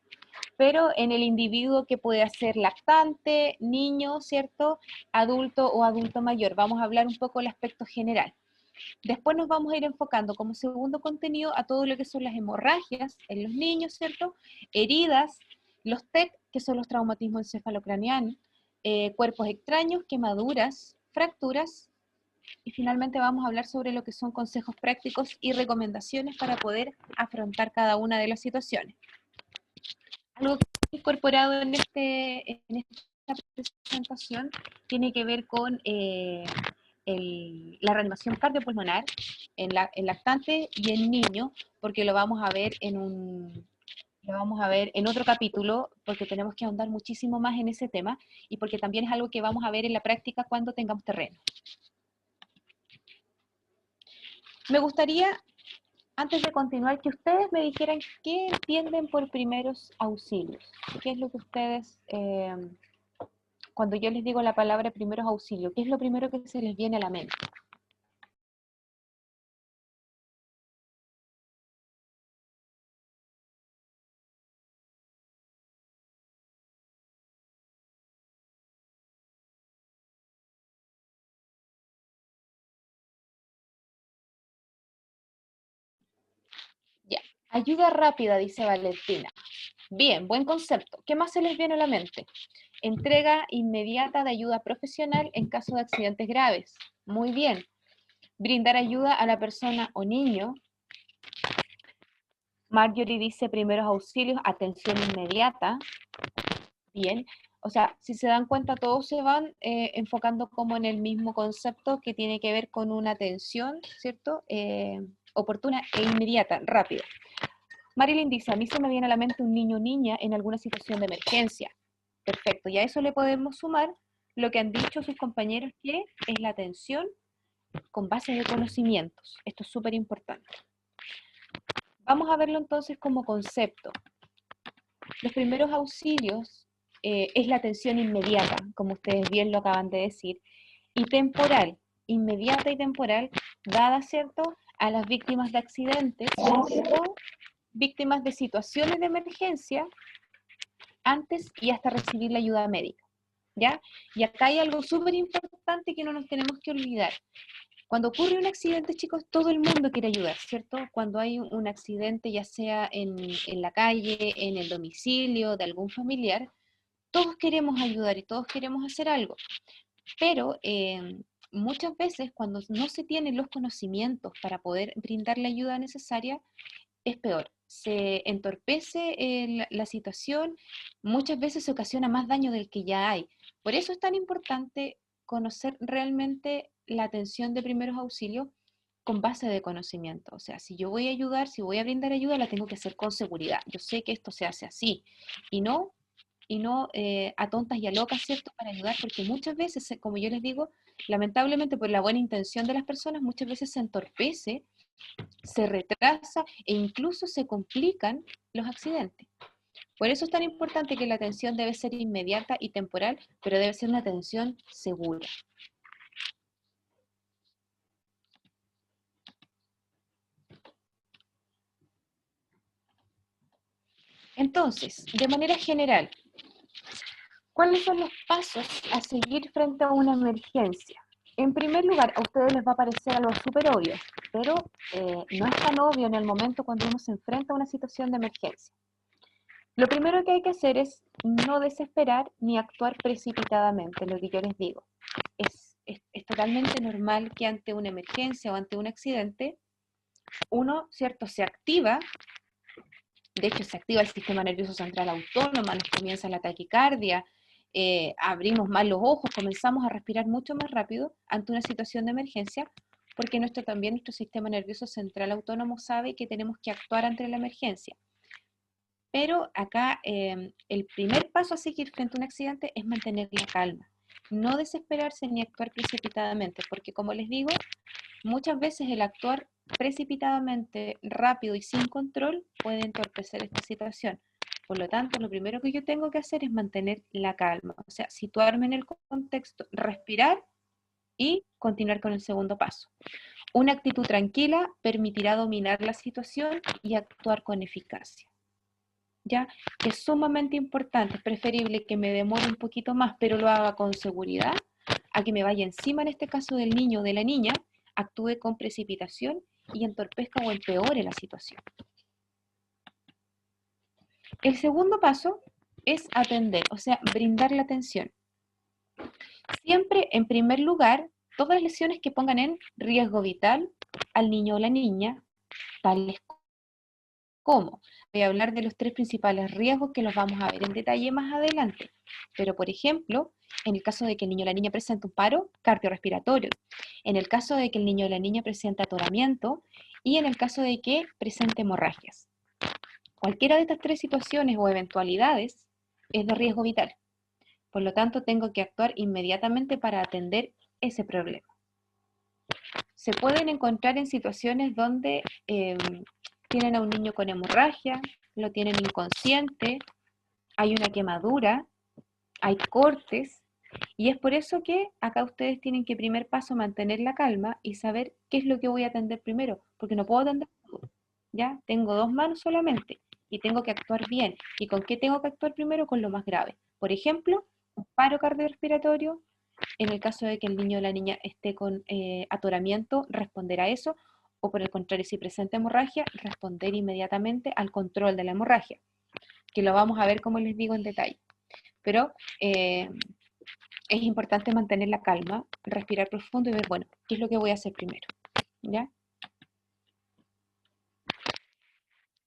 Pero en el individuo que puede ser lactante, niño, ¿cierto?, adulto o adulto mayor. Vamos a hablar un poco del aspecto general. Después nos vamos a ir enfocando como segundo contenido a todo lo que son las hemorragias en los niños, ¿cierto? Heridas, los TEC, que son los traumatismos encefalocraneanos, cuerpos extraños, quemaduras, fracturas, y finalmente vamos a hablar sobre lo que son consejos prácticos y recomendaciones para poder afrontar cada una de las situaciones. Algo que he incorporado en esta presentación tiene que ver con la reanimación cardiopulmonar en lactante y en niño, porque lo vamos a ver en otro capítulo, porque tenemos que ahondar muchísimo más en ese tema, y porque también es algo que vamos a ver en la práctica cuando tengamos terreno. Me gustaría, antes de continuar, que ustedes me dijeran qué entienden por primeros auxilios. ¿Qué es lo que ustedes cuando yo les digo la palabra primeros auxilios, ¿qué es lo primero que se les viene a la mente? Ya, ayuda rápida, dice Valentina. Bien, buen concepto. ¿Qué más se les viene a la mente? Entrega inmediata de ayuda profesional en caso de accidentes graves. Muy bien. Brindar ayuda a la persona o niño. Marjorie dice primeros auxilios, atención inmediata. Bien. O sea, si se dan cuenta, todos se van enfocando como en el mismo concepto que tiene que ver con una atención, ¿cierto? Oportuna e inmediata, rápida. Marilyn dice, a mí se me viene a la mente un niño o niña en alguna situación de emergencia. Perfecto, y a eso le podemos sumar lo que han dicho sus compañeros, que es la atención con base de conocimientos. Esto es súper importante. Vamos a verlo entonces como concepto. Los primeros auxilios es la atención inmediata, como ustedes bien lo acaban de decir, y temporal, inmediata y temporal, dada, ¿cierto?, a las víctimas de accidentes o víctimas de situaciones de emergencia antes y hasta recibir la ayuda médica, ¿ya? Y acá hay algo súper importante que no nos tenemos que olvidar. Cuando ocurre un accidente, chicos, todo el mundo quiere ayudar, ¿cierto? Cuando hay un accidente, ya sea en la calle, en el domicilio de algún familiar, todos queremos ayudar y todos queremos hacer algo. Pero muchas veces cuando no se tienen los conocimientos para poder brindar la ayuda necesaria, es peor. Se entorpece la situación, muchas veces se ocasiona más daño del que ya hay. Por eso es tan importante conocer realmente la atención de primeros auxilios con base de conocimiento. O sea, si yo voy a ayudar, si voy a brindar ayuda, la tengo que hacer con seguridad. Yo sé que esto se hace así y no a tontas y a locas, ¿cierto?, para ayudar, porque muchas veces, como yo les digo, lamentablemente por la buena intención de las personas, muchas veces se entorpece, se retrasa e incluso se complican los accidentes. Por eso es tan importante que la atención debe ser inmediata y temporal, pero debe ser una atención segura. Entonces, de manera general, ¿cuáles son los pasos a seguir frente a una emergencia? En primer lugar, a ustedes les va a parecer algo súper obvio, pero no es tan obvio en el momento cuando uno se enfrenta a una situación de emergencia. Lo primero que hay que hacer es no desesperar ni actuar precipitadamente, lo que yo les digo. Es totalmente normal que ante una emergencia o ante un accidente, uno, ¿cierto?, se activa. De hecho, se activa el sistema nervioso central autónomo, nos comienza la taquicardia, abrimos más los ojos, comenzamos a respirar mucho más rápido ante una situación de emergencia, porque nuestro sistema nervioso central autónomo sabe que tenemos que actuar ante la emergencia. Pero acá el primer paso a seguir frente a un accidente es mantener la calma, no desesperarse ni actuar precipitadamente, porque como les digo, muchas veces el actuar precipitadamente, rápido y sin control puede entorpecer esta situación. Por lo tanto, lo primero que yo tengo que hacer es mantener la calma, o sea, situarme en el contexto, respirar y continuar con el segundo paso. Una actitud tranquila permitirá dominar la situación y actuar con eficacia. ¿Ya? Que es sumamente importante, es preferible que me demore un poquito más, pero lo haga con seguridad, a que me vaya encima, en este caso del niño o de la niña, actúe con precipitación y entorpezca o empeore la situación. El segundo paso es atender, o sea, brindar la atención. Siempre, en primer lugar, todas las lesiones que pongan en riesgo vital al niño o la niña, tales como, voy a hablar de los 3 principales riesgos que los vamos a ver en detalle más adelante. Pero, por ejemplo, en el caso de que el niño o la niña presente un paro cardiorrespiratorio, en el caso de que el niño o la niña presente atoramiento y en el caso de que presente hemorragias. Cualquiera de estas 3 situaciones o eventualidades es de riesgo vital. Por lo tanto, tengo que actuar inmediatamente para atender ese problema. Se pueden encontrar en situaciones donde tienen a un niño con hemorragia, lo tienen inconsciente, hay una quemadura, hay cortes, Y es por eso que acá ustedes tienen que primer paso mantener la calma y saber qué es lo que voy a atender primero, porque no puedo atender todo, ¿ya? Tengo 2 manos solamente y tengo que actuar bien. ¿Y con qué tengo que actuar primero? Con lo más grave. Por ejemplo, un paro cardiorrespiratorio, en el caso de que el niño o la niña esté con atoramiento, responder a eso, o por el contrario, si presenta hemorragia, responder inmediatamente al control de la hemorragia, que lo vamos a ver, como les digo, en detalle. Pero es importante mantener la calma, respirar profundo y ver, bueno, ¿qué es lo que voy a hacer primero? ¿Ya?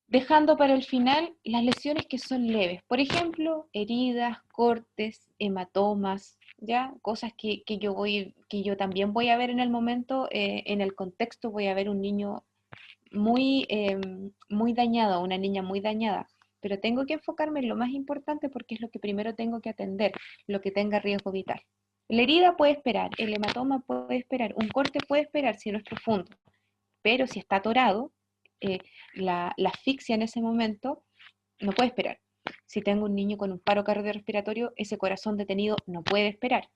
Dejando para el final las lesiones que son leves. Por ejemplo, heridas, cortes, hematomas, ¿ya? Cosas que yo también voy a ver en el momento, en el contexto, voy a ver un niño muy dañado, una niña muy dañada. Pero tengo que enfocarme en lo más importante porque es lo que primero tengo que atender, lo que tenga riesgo vital. La herida puede esperar, el hematoma puede esperar, un corte puede esperar si no es profundo, pero si está atorado, la asfixia en ese momento no puede esperar. Si tengo un niño con un paro cardiorrespiratorio, ese corazón detenido no puede esperar.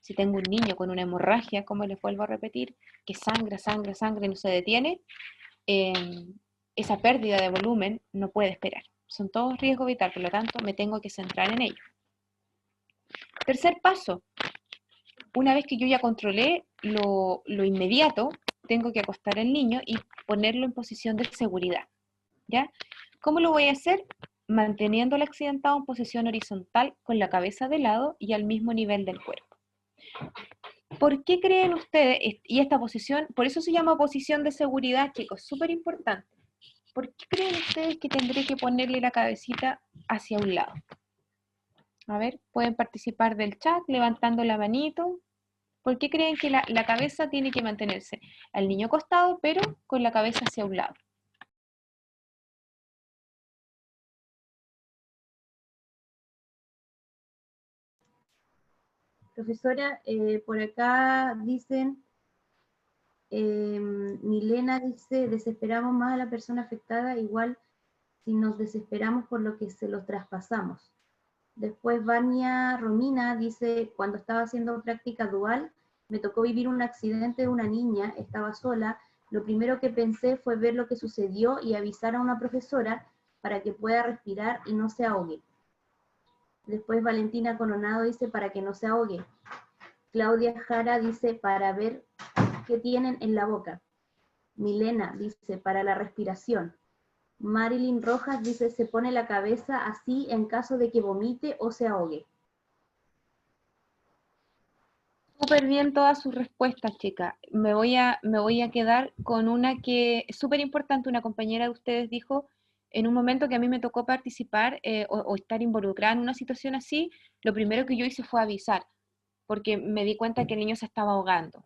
Si tengo un niño con una hemorragia, como les vuelvo a repetir, que sangra y no se detiene, esa pérdida de volumen no puede esperar. Son todos riesgo vital, por lo tanto me tengo que centrar en ello. Tercer paso, una vez que yo ya controlé lo inmediato, tengo que acostar al niño y ponerlo en posición de seguridad, ¿ya? ¿Cómo lo voy a hacer? Manteniendo al accidentado en posición horizontal con la cabeza de lado y al mismo nivel del cuerpo. ¿Por qué creen ustedes, y esta posición, por eso se llama posición de seguridad, chicos, súper importante? ¿Por qué creen ustedes que tendré que ponerle la cabecita hacia un lado? A ver, pueden participar del chat levantando la manito. ¿Por qué creen que la cabeza tiene que mantenerse al niño acostado, pero con la cabeza hacia un lado? Profesora, por acá dicen, Milena dice, desesperamos más a la persona afectada, igual si nos desesperamos por lo que se los traspasamos. Después Vania Romina dice, cuando estaba haciendo práctica dual, me tocó vivir un accidente de una niña, estaba sola, lo primero que pensé fue ver lo que sucedió y avisar a una profesora para que pueda respirar y no se ahogue. Después Valentina Coronado dice, para que no se ahogue. Claudia Jara dice, para ver qué tienen en la boca. Milena dice, para la respiración. Marilyn Rojas dice, se pone la cabeza así en caso de que vomite o se ahogue. Súper bien todas sus respuestas, chicas. Me voy a quedar con una que es súper importante. Una compañera de ustedes dijo, en un momento que a mí me tocó participar o estar involucrada en una situación así, lo primero que yo hice fue avisar, porque me di cuenta que el niño se estaba ahogando.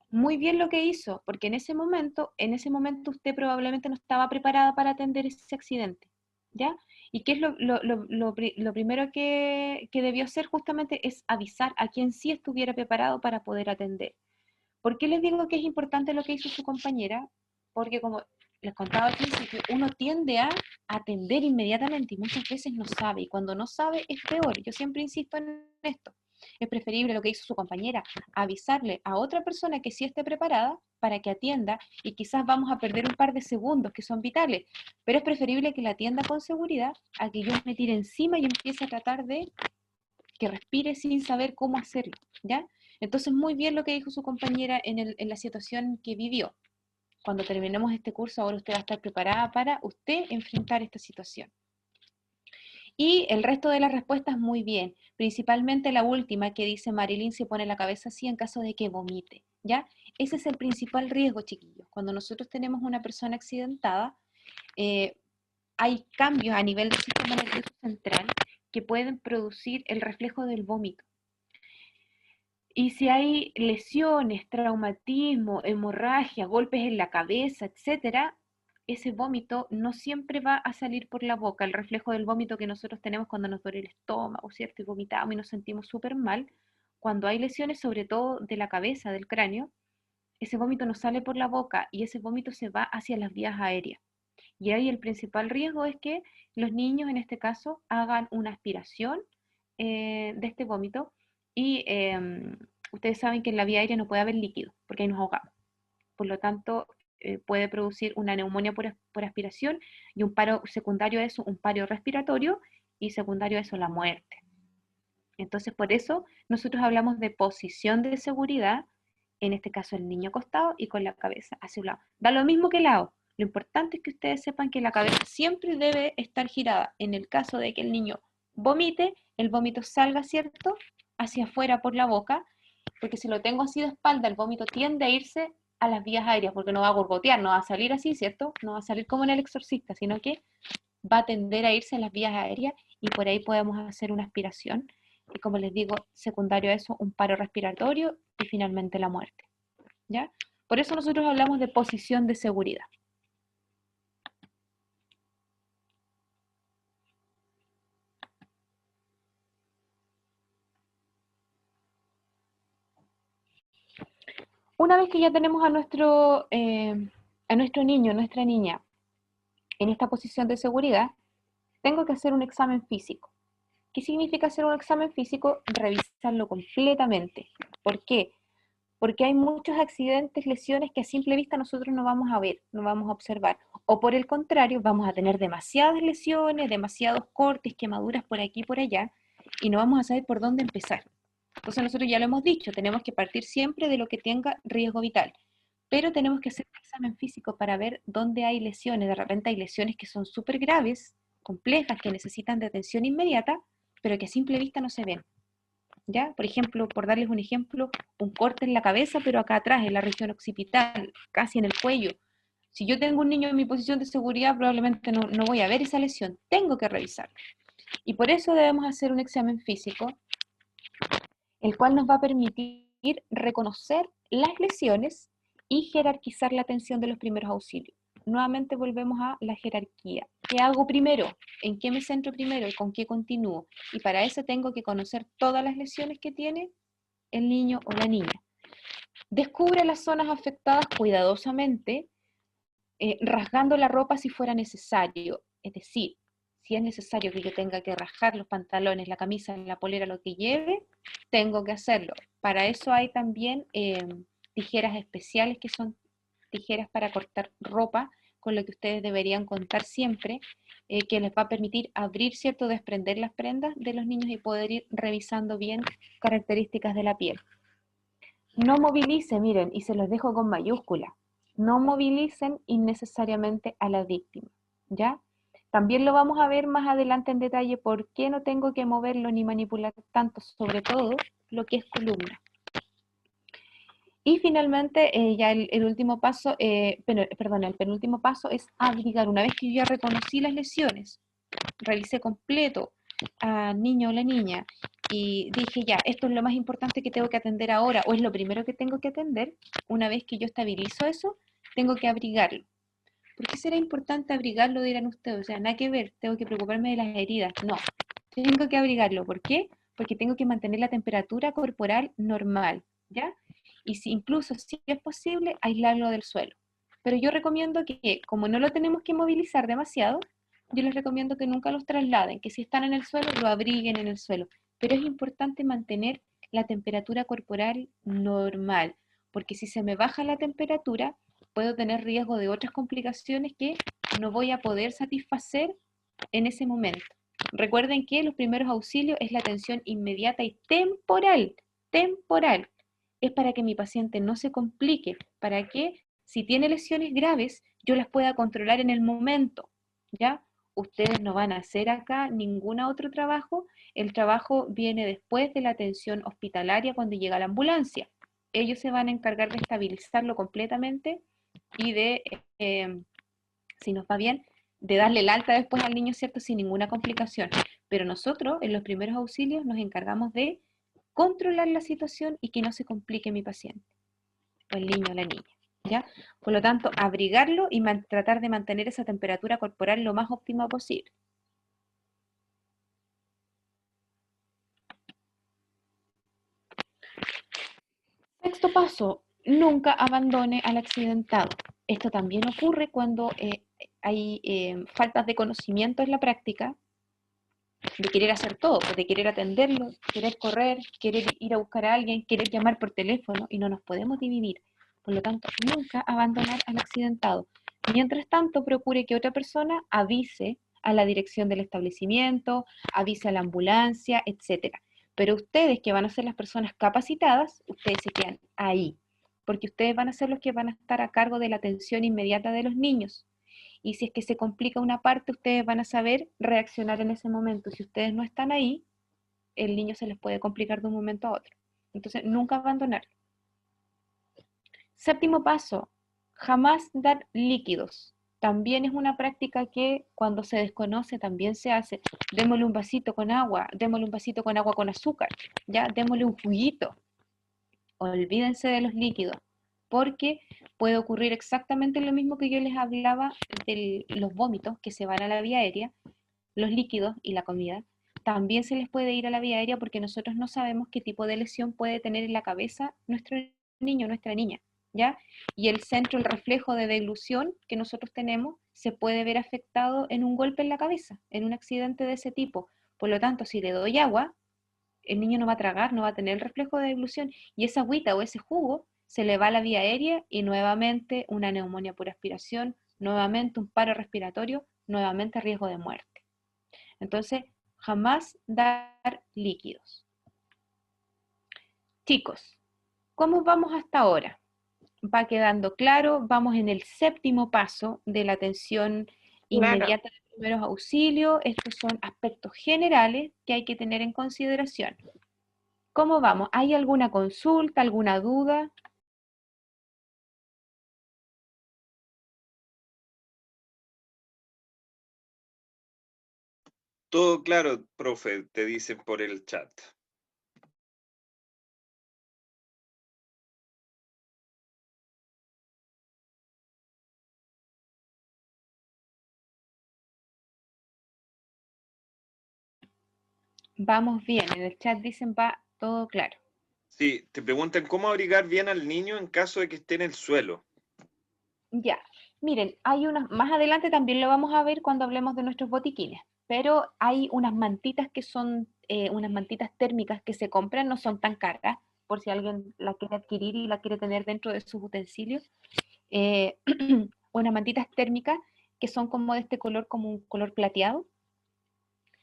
Muy bien lo que hizo, porque en ese momento usted probablemente no estaba preparada para atender ese accidente, ¿ya? ¿Y qué es lo primero que debió hacer justamente? Es avisar a quien sí estuviera preparado para poder atender. ¿Por qué les digo que es importante lo que hizo su compañera? Porque como les contaba al principio, uno tiende a atender inmediatamente y muchas veces no sabe, y cuando no sabe es peor. Yo siempre insisto en esto. Es preferible lo que hizo su compañera, avisarle a otra persona que sí esté preparada para que atienda, y quizás vamos a perder un par de segundos que son vitales, pero es preferible que la atienda con seguridad a que yo me tire encima y empiece a tratar de que respire sin saber cómo hacerlo, ¿ya? Entonces, muy bien lo que dijo su compañera en la situación que vivió. Cuando terminemos este curso, ahora usted va a estar preparada para usted enfrentar esta situación. Y el resto de las respuestas muy bien, principalmente la última que dice Marilyn, se pone la cabeza así en caso de que vomite, ¿ya? Ese es el principal riesgo, chiquillos. Cuando nosotros tenemos una persona accidentada, hay cambios a nivel del sistema nervioso central que pueden producir el reflejo del vómito. Y si hay lesiones, traumatismo, hemorragia, golpes en la cabeza, etcétera, ese vómito no siempre va a salir por la boca. El reflejo del vómito que nosotros tenemos cuando nos duele el estómago, ¿cierto? Y vomitamos y nos sentimos súper mal. Cuando hay lesiones, sobre todo de la cabeza, del cráneo, ese vómito no sale por la boca y ese vómito se va hacia las vías aéreas. Y ahí el principal riesgo es que los niños, en este caso, hagan una aspiración de este vómito y ustedes saben que en la vía aérea no puede haber líquido, porque ahí nos ahogamos. Por lo tanto, puede producir una neumonía por aspiración y un paro secundario a eso, un paro respiratorio, y secundario a eso, la muerte. Entonces, por eso nosotros hablamos de posición de seguridad, en este caso el niño acostado y con la cabeza hacia un lado. Da lo mismo que el lado. Lo importante es que ustedes sepan que la cabeza siempre debe estar girada. En el caso de que el niño vomite, el vómito salga, ¿cierto?, hacia afuera por la boca, porque si lo tengo así de espalda, el vómito tiende a irse a las vías aéreas, porque no va a gorgotear, no va a salir así, ¿cierto? No va a salir como en el exorcista, sino que va a tender a irse a las vías aéreas y por ahí podemos hacer una aspiración. Y como les digo, secundario a eso, un paro respiratorio y finalmente la muerte. ¿Ya? Por eso nosotros hablamos de posición de seguridad. Una vez que ya tenemos a nuestro niño, nuestra niña, en esta posición de seguridad, tengo que hacer un examen físico. ¿Qué significa hacer un examen físico? Revisarlo completamente. ¿Por qué? Porque hay muchos accidentes, lesiones que a simple vista nosotros no vamos a ver, no vamos a observar. O por el contrario, vamos a tener demasiadas lesiones, demasiados cortes, quemaduras por aquí y por allá, y no vamos a saber por dónde empezar. Entonces nosotros ya lo hemos dicho, tenemos que partir siempre de lo que tenga riesgo vital, pero tenemos que hacer un examen físico para ver dónde hay lesiones. De repente hay lesiones que son súper graves, complejas, que necesitan de atención inmediata, pero que a simple vista no se ven. ¿Ya? Por ejemplo, por darles un ejemplo, un corte en la cabeza, pero acá atrás, en la región occipital, casi en el cuello. Si yo tengo un niño en mi posición de seguridad, probablemente no voy a ver esa lesión. Tengo que revisarlo. Y por eso debemos hacer un examen físico, el cual nos va a permitir reconocer las lesiones y jerarquizar la atención de los primeros auxilios. Nuevamente volvemos a la jerarquía. ¿Qué hago primero? ¿En qué me centro primero? ¿Y con qué continúo? Y para eso tengo que conocer todas las lesiones que tiene el niño o la niña. Descubre las zonas afectadas cuidadosamente, rasgando la ropa si fuera necesario. Es decir, si es necesario que yo tenga que rasgar los pantalones, la camisa, la polera, lo que lleve, tengo que hacerlo. Para eso hay también tijeras especiales que son tijeras para cortar ropa, con lo que ustedes deberían contar siempre, que les va a permitir abrir, ¿cierto?, desprender las prendas de los niños y poder ir revisando bien características de la piel. No movilice, miren, y se los dejo con mayúscula, no movilicen innecesariamente a la víctima, ¿ya? También lo vamos a ver más adelante en detalle por qué no tengo que moverlo ni manipular tanto, sobre todo lo que es columna. Y finalmente, ya el último paso, el penúltimo paso es abrigar. Una vez que yo ya reconocí las lesiones, revisé completo al niño o la niña y dije ya, esto es lo más importante que tengo que atender ahora, o es lo primero que tengo que atender, una vez que yo estabilizo eso, tengo que abrigarlo. ¿Por qué será importante abrigarlo, dirán ustedes? O sea, nada que ver, tengo que preocuparme de las heridas. No, tengo que abrigarlo. ¿Por qué? Porque tengo que mantener la temperatura corporal normal, ¿ya? Y si incluso, si es posible, aislarlo del suelo. Pero yo recomiendo que, como no lo tenemos que movilizar demasiado, yo les recomiendo que nunca los trasladen, que si están en el suelo, lo abriguen en el suelo. Pero es importante mantener la temperatura corporal normal, porque si se me baja la temperatura, puedo tener riesgo de otras complicaciones que no voy a poder satisfacer en ese momento. Recuerden que los primeros auxilios es la atención inmediata y temporal. Temporal. Es para que mi paciente no se complique, para que si tiene lesiones graves, yo las pueda controlar en el momento, ¿ya? Ustedes no van a hacer acá ningún otro trabajo, el trabajo viene después de la atención hospitalaria cuando llega la ambulancia. Ellos se van a encargar de estabilizarlo completamente y de, si nos va bien, de darle el alta después al niño, ¿cierto?, sin ninguna complicación. Pero nosotros, en los primeros auxilios, nos encargamos de controlar la situación y que no se complique mi paciente, o el niño o la niña, ¿ya? Por lo tanto, abrigarlo y tratar de mantener esa temperatura corporal lo más óptima posible. Sexto paso, nunca abandone al accidentado. Esto también ocurre cuando hay faltas de conocimiento en la práctica, de querer hacer todo, pues, de querer atenderlo, querer correr, querer ir a buscar a alguien, querer llamar por teléfono, y no nos podemos dividir. Por lo tanto, nunca abandonar al accidentado. Mientras tanto, procure que otra persona avise a la dirección del establecimiento, avise a la ambulancia, etcétera. Pero ustedes, que van a ser las personas capacitadas, ustedes se quedan ahí, porque ustedes van a ser los que van a estar a cargo de la atención inmediata de los niños. Y si es que se complica una parte, ustedes van a saber reaccionar en ese momento. Si ustedes no están ahí, el niño se les puede complicar de un momento a otro. Entonces, nunca abandonar. Séptimo paso, jamás dar líquidos. También es una práctica que cuando se desconoce también se hace. Démosle un vasito con agua, démosle un vasito con agua con azúcar, ya, démosle un juguito. Olvídense de los líquidos, porque puede ocurrir exactamente lo mismo que yo les hablaba de los vómitos que se van a la vía aérea, los líquidos y la comida. También se les puede ir a la vía aérea porque nosotros no sabemos qué tipo de lesión puede tener en la cabeza nuestro niño, nuestra niña, ¿ya? Y el centro, el reflejo de deglución que nosotros tenemos, se puede ver afectado en un golpe en la cabeza, en un accidente de ese tipo. Por lo tanto, si le doy agua, el niño no va a tragar, no va a tener el reflejo de deglución, y esa agüita o ese jugo se le va a la vía aérea y nuevamente una neumonía por aspiración, nuevamente un paro respiratorio, nuevamente riesgo de muerte. Entonces, jamás dar líquidos. Chicos, ¿cómo vamos hasta ahora? Va quedando claro, vamos en el séptimo paso de la atención inmediata de primeros auxilios. Estos son aspectos generales que hay que tener en consideración. ¿Cómo vamos? ¿Hay alguna consulta, alguna duda? Todo claro, profe, te dicen por el chat. Vamos bien, en el chat dicen va todo claro. Sí, te preguntan cómo abrigar bien al niño en caso de que esté en el suelo. Ya, miren, hay unas, más adelante también lo vamos a ver cuando hablemos de nuestros botiquines, pero hay unas mantitas que son unas mantitas térmicas que se compran, no son tan caras, por si alguien la quiere adquirir y la quiere tener dentro de sus utensilios. Eh, unas mantitas térmicas que son como de este color, como un color plateado,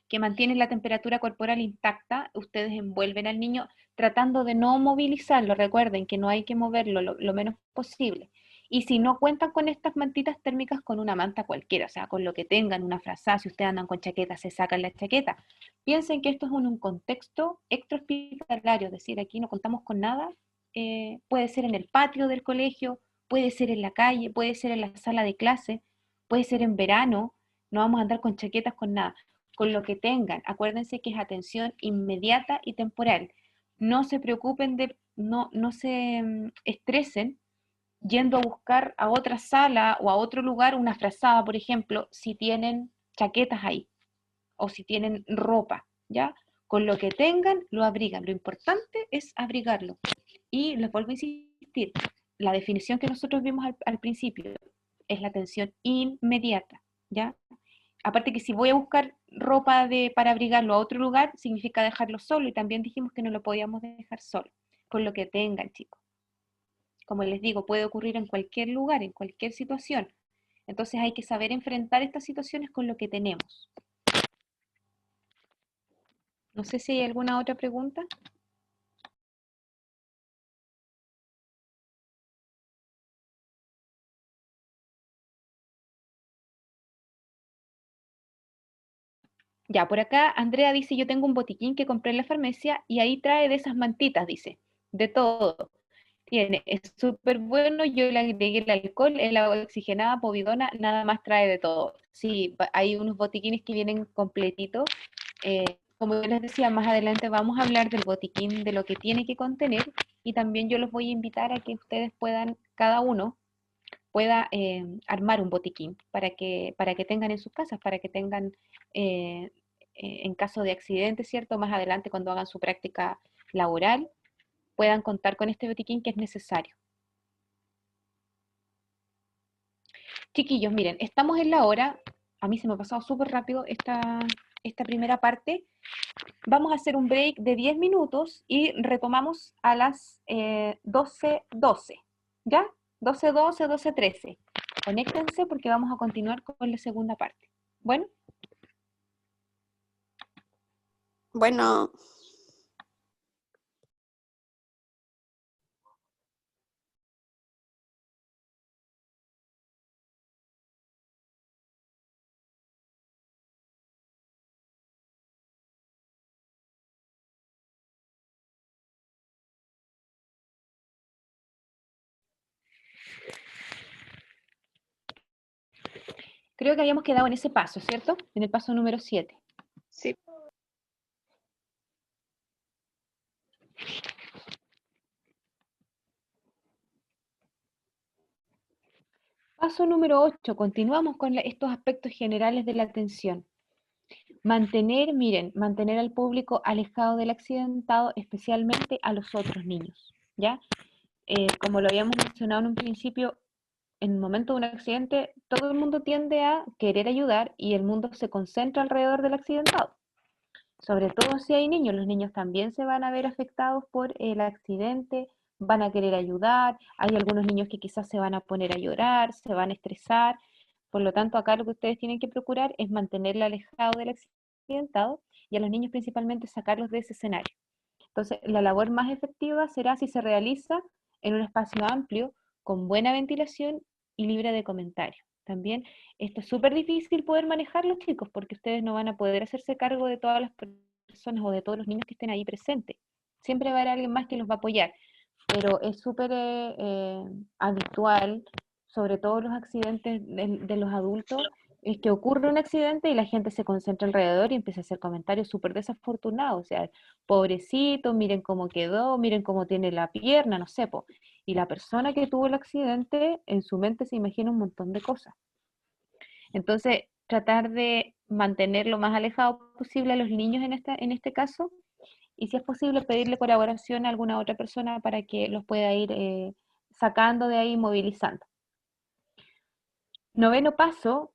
que mantienen la temperatura corporal intacta. Ustedes envuelven al niño tratando de no movilizarlo. Recuerden que no hay que moverlo lo menos posible. Y si no cuentan con estas mantitas térmicas, con una manta cualquiera, o sea, con lo que tengan, una frazada, si ustedes andan con chaqueta, se sacan la chaqueta. Piensen que esto es un contexto extrahospitalario, es decir, aquí no contamos con nada. Puede ser en el patio del colegio, puede ser en la calle, puede ser en la sala de clase, puede ser en verano. No vamos a andar con chaquetas, con nada, con lo que tengan. Acuérdense que es atención inmediata y temporal. No se preocupen no se estresen yendo a buscar a otra sala o a otro lugar una frazada, por ejemplo, si tienen chaquetas ahí o si tienen ropa, ¿ya? Con lo que tengan, lo abrigan. Lo importante es abrigarlo. Y les vuelvo a insistir, la definición que nosotros vimos al principio es la atención inmediata, ¿ya? Aparte que si voy a buscar ropa para abrigarlo a otro lugar, significa dejarlo solo, y también dijimos que no lo podíamos dejar solo, con lo que tengan, chicos. Como les digo, puede ocurrir en cualquier lugar, en cualquier situación. Entonces hay que saber enfrentar estas situaciones con lo que tenemos. No sé si hay alguna otra pregunta. Ya, por acá Andrea dice, yo tengo un botiquín que compré en la farmacia y ahí trae de esas mantitas, dice, de todo. Tiene, es súper bueno, yo le agregué el alcohol, el agua oxigenada, povidona, nada más trae de todo. Sí, hay unos botiquines que vienen completitos. Como yo les decía, más adelante vamos a hablar del botiquín, de lo que tiene que contener, y también yo los voy a invitar a que ustedes puedan, cada uno pueda armar un botiquín para que tengan en sus casas, para que tengan en caso de accidente, ¿cierto? Más adelante cuando hagan su práctica laboral, puedan contar con este botiquín que es necesario. Chiquillos, miren, estamos en la hora. A mí se me ha pasado súper rápido esta primera parte. Vamos a hacer un break de 10 minutos y retomamos a las 12:12, ¿ya? 12:12, 12:13. Conéctense porque vamos a continuar con la segunda parte. Bueno. Bueno. Creo que habíamos quedado en ese paso, ¿cierto? En el paso número 7. Sí. Paso número 8. Continuamos con estos aspectos generales de la atención. Mantener al público alejado del accidentado, especialmente a los otros niños, ¿ya? Como lo habíamos mencionado en un principio, en el momento de un accidente, todo el mundo tiende a querer ayudar y el mundo se concentra alrededor del accidentado. Sobre todo si hay niños, los niños también se van a ver afectados por el accidente, van a querer ayudar, hay algunos niños que quizás se van a poner a llorar, se van a estresar, por lo tanto acá lo que ustedes tienen que procurar es mantenerlo alejado del accidentado y a los niños principalmente sacarlos de ese escenario. Entonces la labor más efectiva será si se realiza en un espacio amplio, con buena ventilación y libre de comentarios. También esto es súper difícil poder manejarlo, chicos, porque ustedes no van a poder hacerse cargo de todas las personas o de todos los niños que estén ahí presentes. Siempre va a haber alguien más que los va a apoyar, pero es súper habitual, sobre todo los accidentes de los adultos, es que ocurre un accidente y la gente se concentra alrededor y empieza a hacer comentarios súper desafortunados, o sea, pobrecito, miren cómo quedó, miren cómo tiene la pierna, no sé, po. Y la persona que tuvo el accidente, en su mente se imagina un montón de cosas. Entonces, tratar de mantener lo más alejado posible a los niños en este caso, y si es posible pedirle colaboración a alguna otra persona para que los pueda ir sacando de ahí, movilizando. Noveno paso,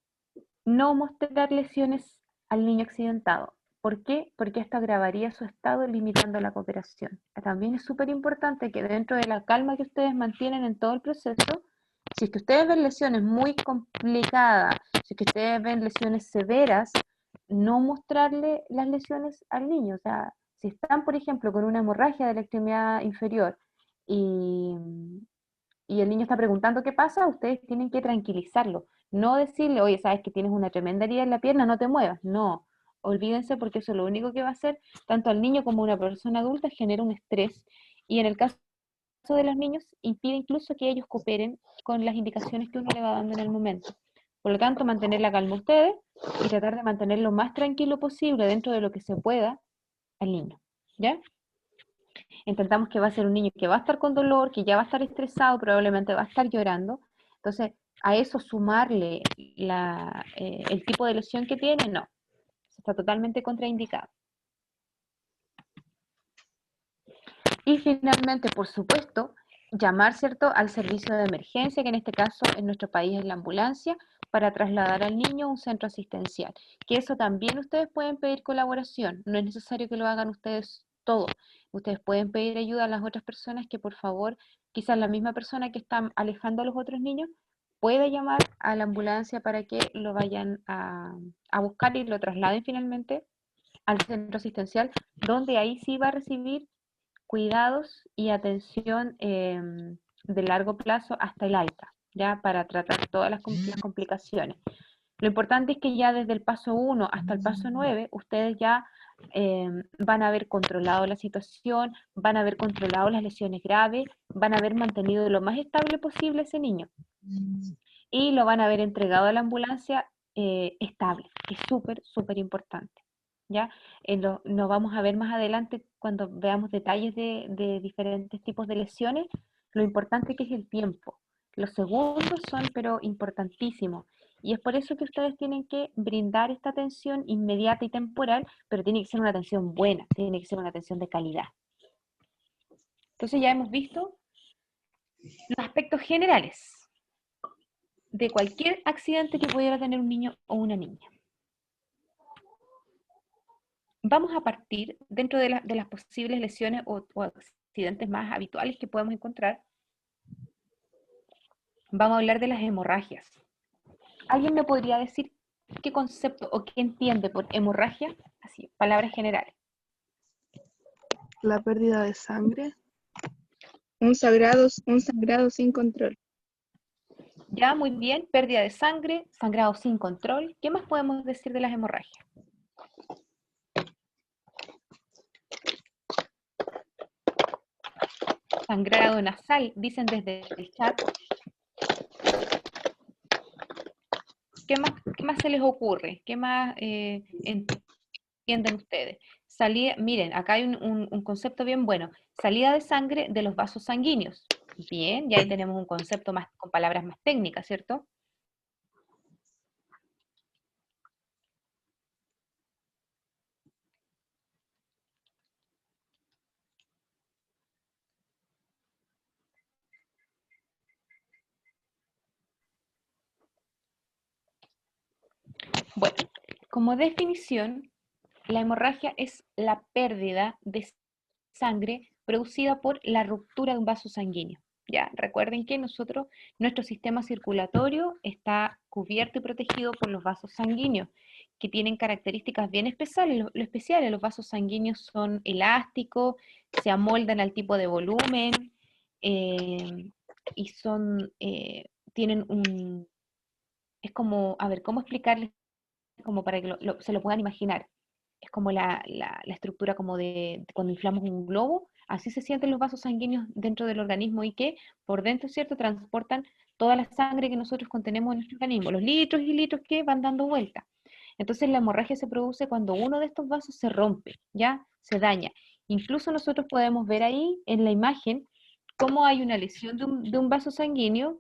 no mostrar lesiones al niño accidentado. ¿Por qué? Porque esto agravaría su estado limitando la cooperación. También es súper importante que dentro de la calma que ustedes mantienen en todo el proceso, si es que ustedes ven lesiones muy complicadas, si es que ustedes ven lesiones severas, no mostrarle las lesiones al niño. O sea, si están, por ejemplo, con una hemorragia de la extremidad inferior y el niño está preguntando qué pasa, ustedes tienen que tranquilizarlo. No decirle, oye, sabes que tienes una tremenda herida en la pierna, no te muevas. No, olvídense porque eso lo único que va a hacer, tanto al niño como a una persona adulta, genera un estrés. Y en el caso de los niños, impide incluso que ellos cooperen con las indicaciones que uno le va dando en el momento. Por lo tanto, mantener la calma ustedes y tratar de mantener lo más tranquilo posible dentro de lo que se pueda al niño. ¿Ya? Intentamos que va a ser un niño que va a estar con dolor, que ya va a estar estresado, probablemente va a estar llorando. Entonces, a eso sumarle el tipo de lesión que tiene, no. Está totalmente contraindicado. Y finalmente, por supuesto, llamar, ¿cierto?, al servicio de emergencia, que en este caso en nuestro país es la ambulancia, para trasladar al niño a un centro asistencial. Que eso también ustedes pueden pedir colaboración, no es necesario que lo hagan ustedes todo. Ustedes pueden pedir ayuda a las otras personas que por favor, quizás la misma persona que está alejando a los otros niños, puede llamar a la ambulancia para que lo vayan a buscar y lo trasladen finalmente al centro asistencial, donde ahí sí va a recibir cuidados y atención de largo plazo hasta el alta, ya para tratar todas las complicaciones. Lo importante es que ya desde el paso 1 hasta el paso 9, ustedes ya van a haber controlado la situación, van a haber controlado las lesiones graves, van a haber mantenido lo más estable posible ese niño y lo van a haber entregado a la ambulancia estable, que es súper, súper importante. ¿Ya? Lo vamos a ver más adelante cuando veamos detalles de diferentes tipos de lesiones, lo importante que es el tiempo. Los segundos son pero importantísimos y es por eso que ustedes tienen que brindar esta atención inmediata y temporal, pero tiene que ser una atención buena, tiene que ser una atención de calidad. Entonces ya hemos visto los aspectos generales de cualquier accidente que pudiera tener un niño o una niña. vamos a partir dentro de las posibles lesiones o accidentes más habituales que podemos encontrar. Vamos a hablar de las hemorragias. ¿Alguien me podría decir qué concepto o qué entiende por hemorragia? Así, palabras generales. La pérdida de sangre. Un sangrado sin control. Ya, muy bien, pérdida de sangre, sangrado sin control. ¿Qué más podemos decir de las hemorragias? Sangrado nasal, dicen desde el chat. ¿Qué más se les ocurre? ¿Qué más entienden ustedes? Miren, acá hay un concepto bien bueno. Salida de sangre de los vasos sanguíneos. Bien, y ahí tenemos un concepto más con palabras más técnicas, ¿cierto? Bueno, como definición, la hemorragia es la pérdida de sangre producida por la ruptura de un vaso sanguíneo. Ya, recuerden que nuestro sistema circulatorio está cubierto y protegido por los vasos sanguíneos, que tienen características bien especiales. Lo especial, los vasos sanguíneos son elásticos, se amoldan al tipo de volumen y tienen es como, a ver, ¿cómo explicarles? Como para que se lo puedan imaginar. Es como la estructura como de cuando inflamos un globo, así se sienten los vasos sanguíneos dentro del organismo y que por dentro, ¿cierto?, transportan toda la sangre que nosotros contenemos en nuestro organismo, los litros y litros que van dando vuelta. Entonces la hemorragia se produce cuando uno de estos vasos se rompe, ¿ya? Se daña. Incluso nosotros podemos ver ahí en la imagen cómo hay una lesión de un vaso sanguíneo.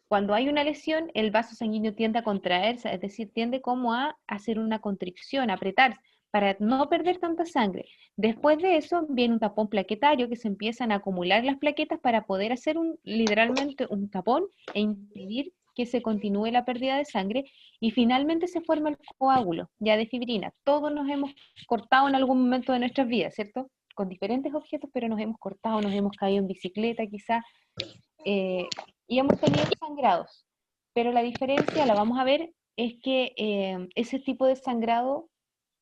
Cuando hay una lesión, el vaso sanguíneo tiende a contraerse, es decir, tiende como a hacer una constricción, a apretarse, para no perder tanta sangre. Después de eso viene un tapón plaquetario, que se empiezan a acumular las plaquetas para poder hacer literalmente un tapón e impedir que se continúe la pérdida de sangre, y finalmente se forma el coágulo, ya de fibrina. Todos nos hemos cortado en algún momento de nuestras vidas, ¿cierto? Con diferentes objetos, pero nos hemos cortado, nos hemos caído en bicicleta quizás, y hemos tenido sangrados, pero la diferencia, la vamos a ver, es que ese tipo de sangrado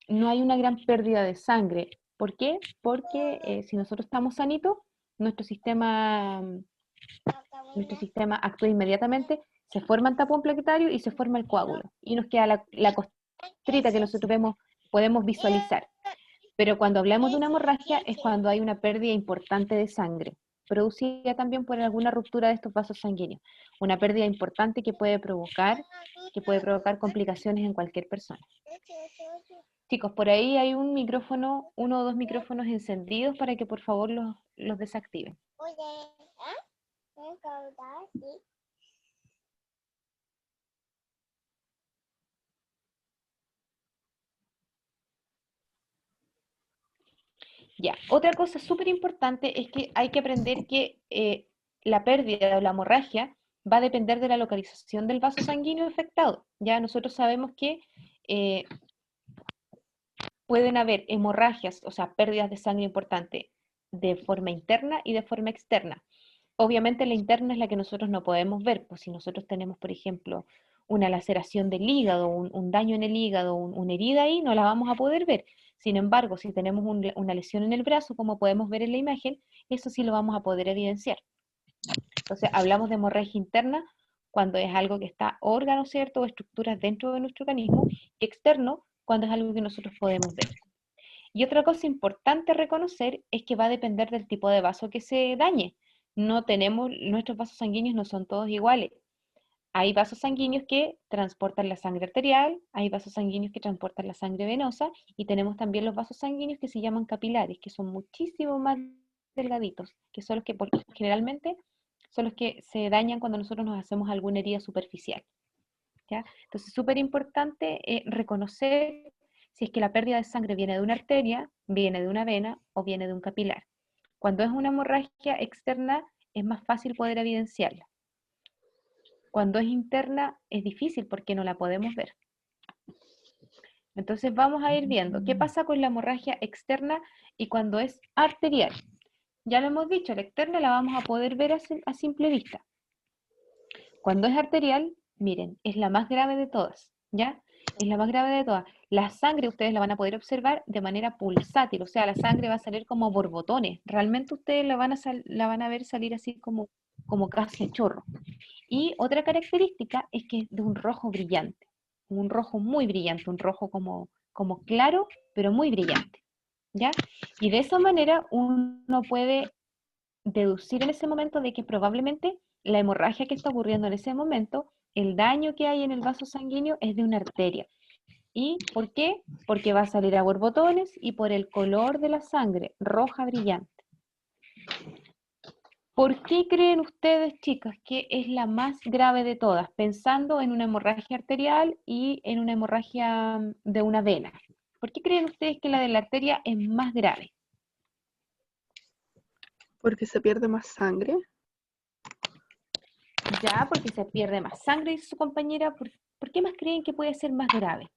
no hay una gran pérdida de sangre. ¿Por qué? Porque si nosotros estamos sanitos, nuestro sistema actúa inmediatamente, se forma el tapón plaquetario y se forma el coágulo, y nos queda la costrita que nosotros podemos visualizar. Pero cuando hablamos de una hemorragia es cuando hay una pérdida importante de sangre, producida también por alguna ruptura de estos vasos sanguíneos. Una pérdida importante que puede provocar complicaciones en cualquier persona. Chicos, por ahí hay uno o dos micrófonos encendidos para que por favor los desactiven. Ya, otra cosa súper importante es que hay que aprender que la pérdida o la hemorragia va a depender de la localización del vaso sanguíneo afectado. Ya nosotros sabemos que pueden haber hemorragias, o sea, pérdidas de sangre importante de forma interna y de forma externa. Obviamente la interna es la que nosotros no podemos ver, pues si nosotros tenemos, por ejemplo, una laceración del hígado, un daño en el hígado, una herida ahí, no la vamos a poder ver. Sin embargo, si tenemos una lesión en el brazo, como podemos ver en la imagen, eso sí lo vamos a poder evidenciar. Entonces, hablamos de hemorragia interna cuando es algo que está órganos, ¿cierto?, o estructuras dentro de nuestro organismo, y externo cuando es algo que nosotros podemos ver. Y otra cosa importante a reconocer es que va a depender del tipo de vaso que se dañe. Nuestros vasos sanguíneos no son todos iguales. Hay vasos sanguíneos que transportan la sangre arterial, hay vasos sanguíneos que transportan la sangre venosa, y tenemos también los vasos sanguíneos que se llaman capilares, que son muchísimo más delgaditos, que son los que generalmente son los que se dañan cuando nosotros nos hacemos alguna herida superficial. ¿Ya? Entonces, súper importante reconocer si es que la pérdida de sangre viene de una arteria, viene de una vena o viene de un capilar. Cuando es una hemorragia externa, es más fácil poder evidenciarla. Cuando es interna, es difícil porque no la podemos ver. Entonces vamos a ir viendo qué pasa con la hemorragia externa y cuando es arterial. Ya lo hemos dicho, la externa la vamos a poder ver a simple vista. Cuando es arterial, miren, es la más grave de todas, ¿ya? Es la más grave de todas. La sangre ustedes la van a poder observar de manera pulsátil, o sea, la sangre va a salir como borbotones. Realmente ustedes la van a ver salir así como casi a chorro. Y otra característica es que es de un rojo brillante, un rojo muy brillante, un rojo como claro, pero muy brillante, ¿ya? Y de esa manera uno puede deducir en ese momento de que probablemente la hemorragia que está ocurriendo en ese momento, el daño que hay en el vaso sanguíneo es de una arteria. ¿Y por qué? Porque va a salir a borbotones y por el color de la sangre, roja brillante. ¿Por qué creen ustedes, chicas, que es la más grave de todas? Pensando en una hemorragia arterial y en una hemorragia de una vena. ¿Por qué creen ustedes que la de la arteria es más grave? Porque se pierde más sangre. Ya, porque se pierde más sangre, dice su compañera. ¿Por qué más creen que puede ser más grave?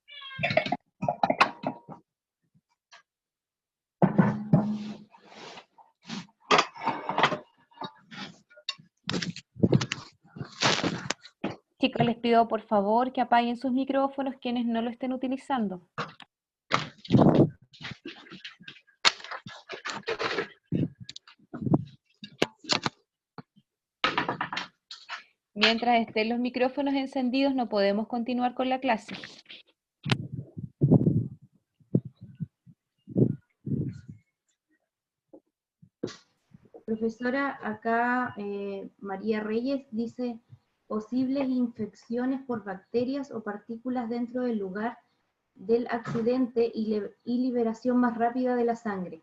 Chicos, les pido por favor que apaguen sus micrófonos quienes no lo estén utilizando. Mientras estén los micrófonos encendidos no podemos continuar con la clase. Profesora, acá María Reyes dice posibles infecciones por bacterias o partículas dentro del lugar del accidente y liberación más rápida de la sangre.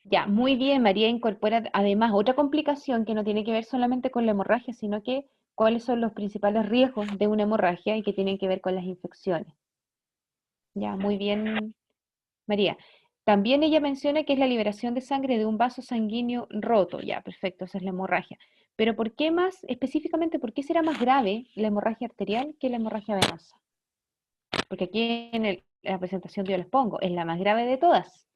Ya, muy bien, María incorpora además otra complicación que no tiene que ver solamente con la hemorragia, sino que cuáles son los principales riesgos de una hemorragia y que tienen que ver con las infecciones. Ya, muy bien, María. También ella menciona que es la liberación de sangre de un vaso sanguíneo roto. Ya, perfecto, esa es la hemorragia. Pero ¿por qué más, específicamente, por qué será más grave la hemorragia arterial que la hemorragia venosa? Porque aquí en la presentación yo les pongo, es la más grave de todas.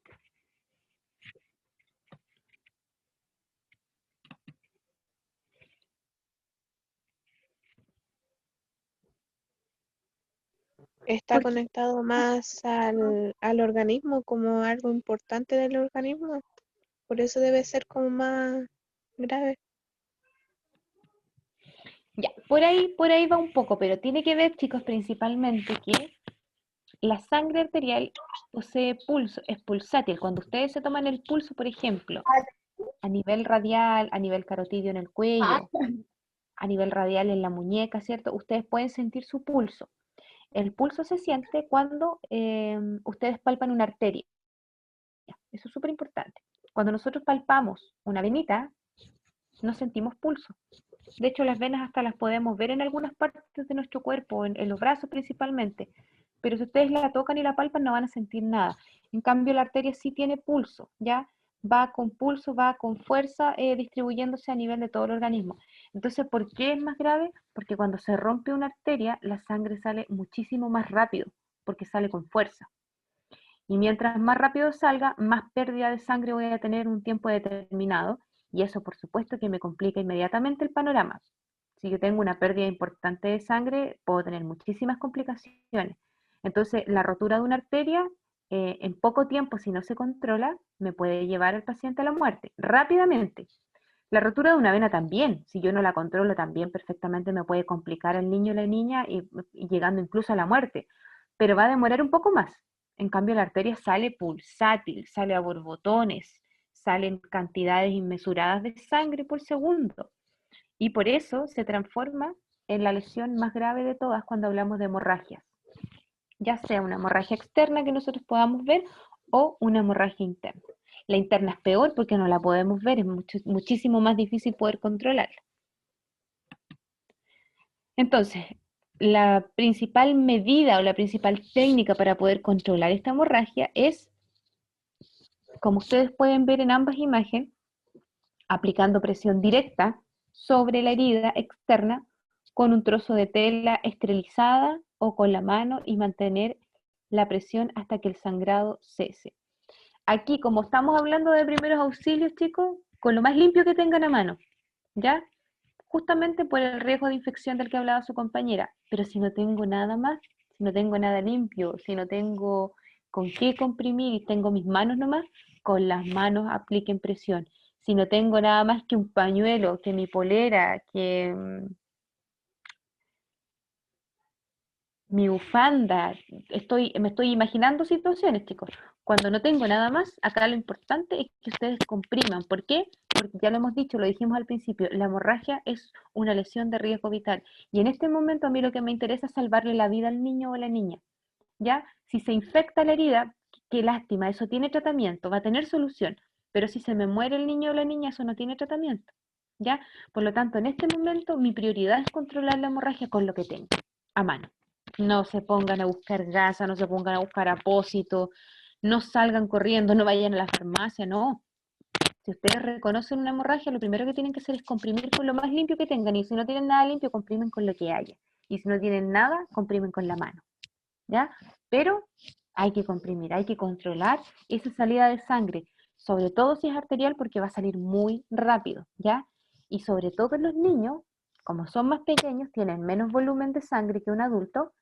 Está conectado más al organismo como algo importante del organismo. Por eso debe ser como más grave. Ya, por ahí va un poco, pero tiene que ver, chicos, principalmente que la sangre arterial posee pulso, es pulsátil. Cuando ustedes se toman el pulso, por ejemplo, a nivel radial, a nivel carotidio en el cuello, a nivel radial en la muñeca, ¿cierto? Ustedes pueden sentir su pulso. El pulso se siente cuando ustedes palpan una arteria. Eso es súper importante. Cuando nosotros palpamos una venita, no sentimos pulso. De hecho, las venas hasta las podemos ver en algunas partes de nuestro cuerpo, en los brazos principalmente. Pero si ustedes la tocan y la palpan, no van a sentir nada. En cambio, la arteria sí tiene pulso, ¿ya? Va con pulso, va con fuerza, distribuyéndose a nivel de todo el organismo. Entonces, ¿por qué es más grave? Porque cuando se rompe una arteria, la sangre sale muchísimo más rápido, porque sale con fuerza. Y mientras más rápido salga, más pérdida de sangre voy a tener en un tiempo determinado. Y eso, por supuesto, que me complica inmediatamente el panorama. Si yo tengo una pérdida importante de sangre, puedo tener muchísimas complicaciones. Entonces, la rotura de una arteria, en poco tiempo, si no se controla, me puede llevar al paciente a la muerte, rápidamente. La rotura de una vena también, si yo no la controlo, también perfectamente me puede complicar al niño o la niña y llegando incluso a la muerte. Pero va a demorar un poco más. En cambio, la arteria sale pulsátil, sale a borbotones, salen cantidades inmesuradas de sangre por segundo. Y por eso se transforma en la lesión más grave de todas cuando hablamos de hemorragias. Ya sea una hemorragia externa que nosotros podamos ver o una hemorragia interna. La interna es peor porque no la podemos ver, es muchísimo más difícil poder controlarla. Entonces, la principal medida o la principal técnica para poder controlar esta hemorragia es, como ustedes pueden ver en ambas imágenes, aplicando presión directa sobre la herida externa con un trozo de tela esterilizada o con la mano y mantener la presión hasta que el sangrado cese. Aquí, como estamos hablando de primeros auxilios, chicos, con lo más limpio que tengan a mano, ¿ya? Justamente por el riesgo de infección del que hablaba su compañera. Pero si no tengo nada más, si no tengo nada limpio, si no tengo con qué comprimir y tengo mis manos nomás, con las manos apliquen presión. Si no tengo nada más que un pañuelo, que mi polera, que mi bufanda, me estoy imaginando situaciones, chicos. Cuando no tengo nada más, acá lo importante es que ustedes compriman. ¿Por qué? Porque ya lo hemos dicho, lo dijimos al principio, la hemorragia es una lesión de riesgo vital. Y en este momento a mí lo que me interesa es salvarle la vida al niño o a la niña. ¿Ya? Si se infecta la herida, qué lástima, eso tiene tratamiento, va a tener solución. Pero si se me muere el niño o la niña, eso no tiene tratamiento. ¿Ya? Por lo tanto, en este momento mi prioridad es controlar la hemorragia con lo que tengo a mano. No se pongan a buscar gasa, no se pongan a buscar apósito, no salgan corriendo, no vayan a la farmacia, no. Si ustedes reconocen una hemorragia, lo primero que tienen que hacer es comprimir con lo más limpio que tengan. Y si no tienen nada limpio, comprimen con lo que haya. Y si no tienen nada, comprimen con la mano. ¿Ya? Pero hay que comprimir, hay que controlar esa salida de sangre, sobre todo si es arterial porque va a salir muy rápido, ¿ya? Y sobre todo en los niños, como son más pequeños, tienen menos volumen de sangre que un adulto,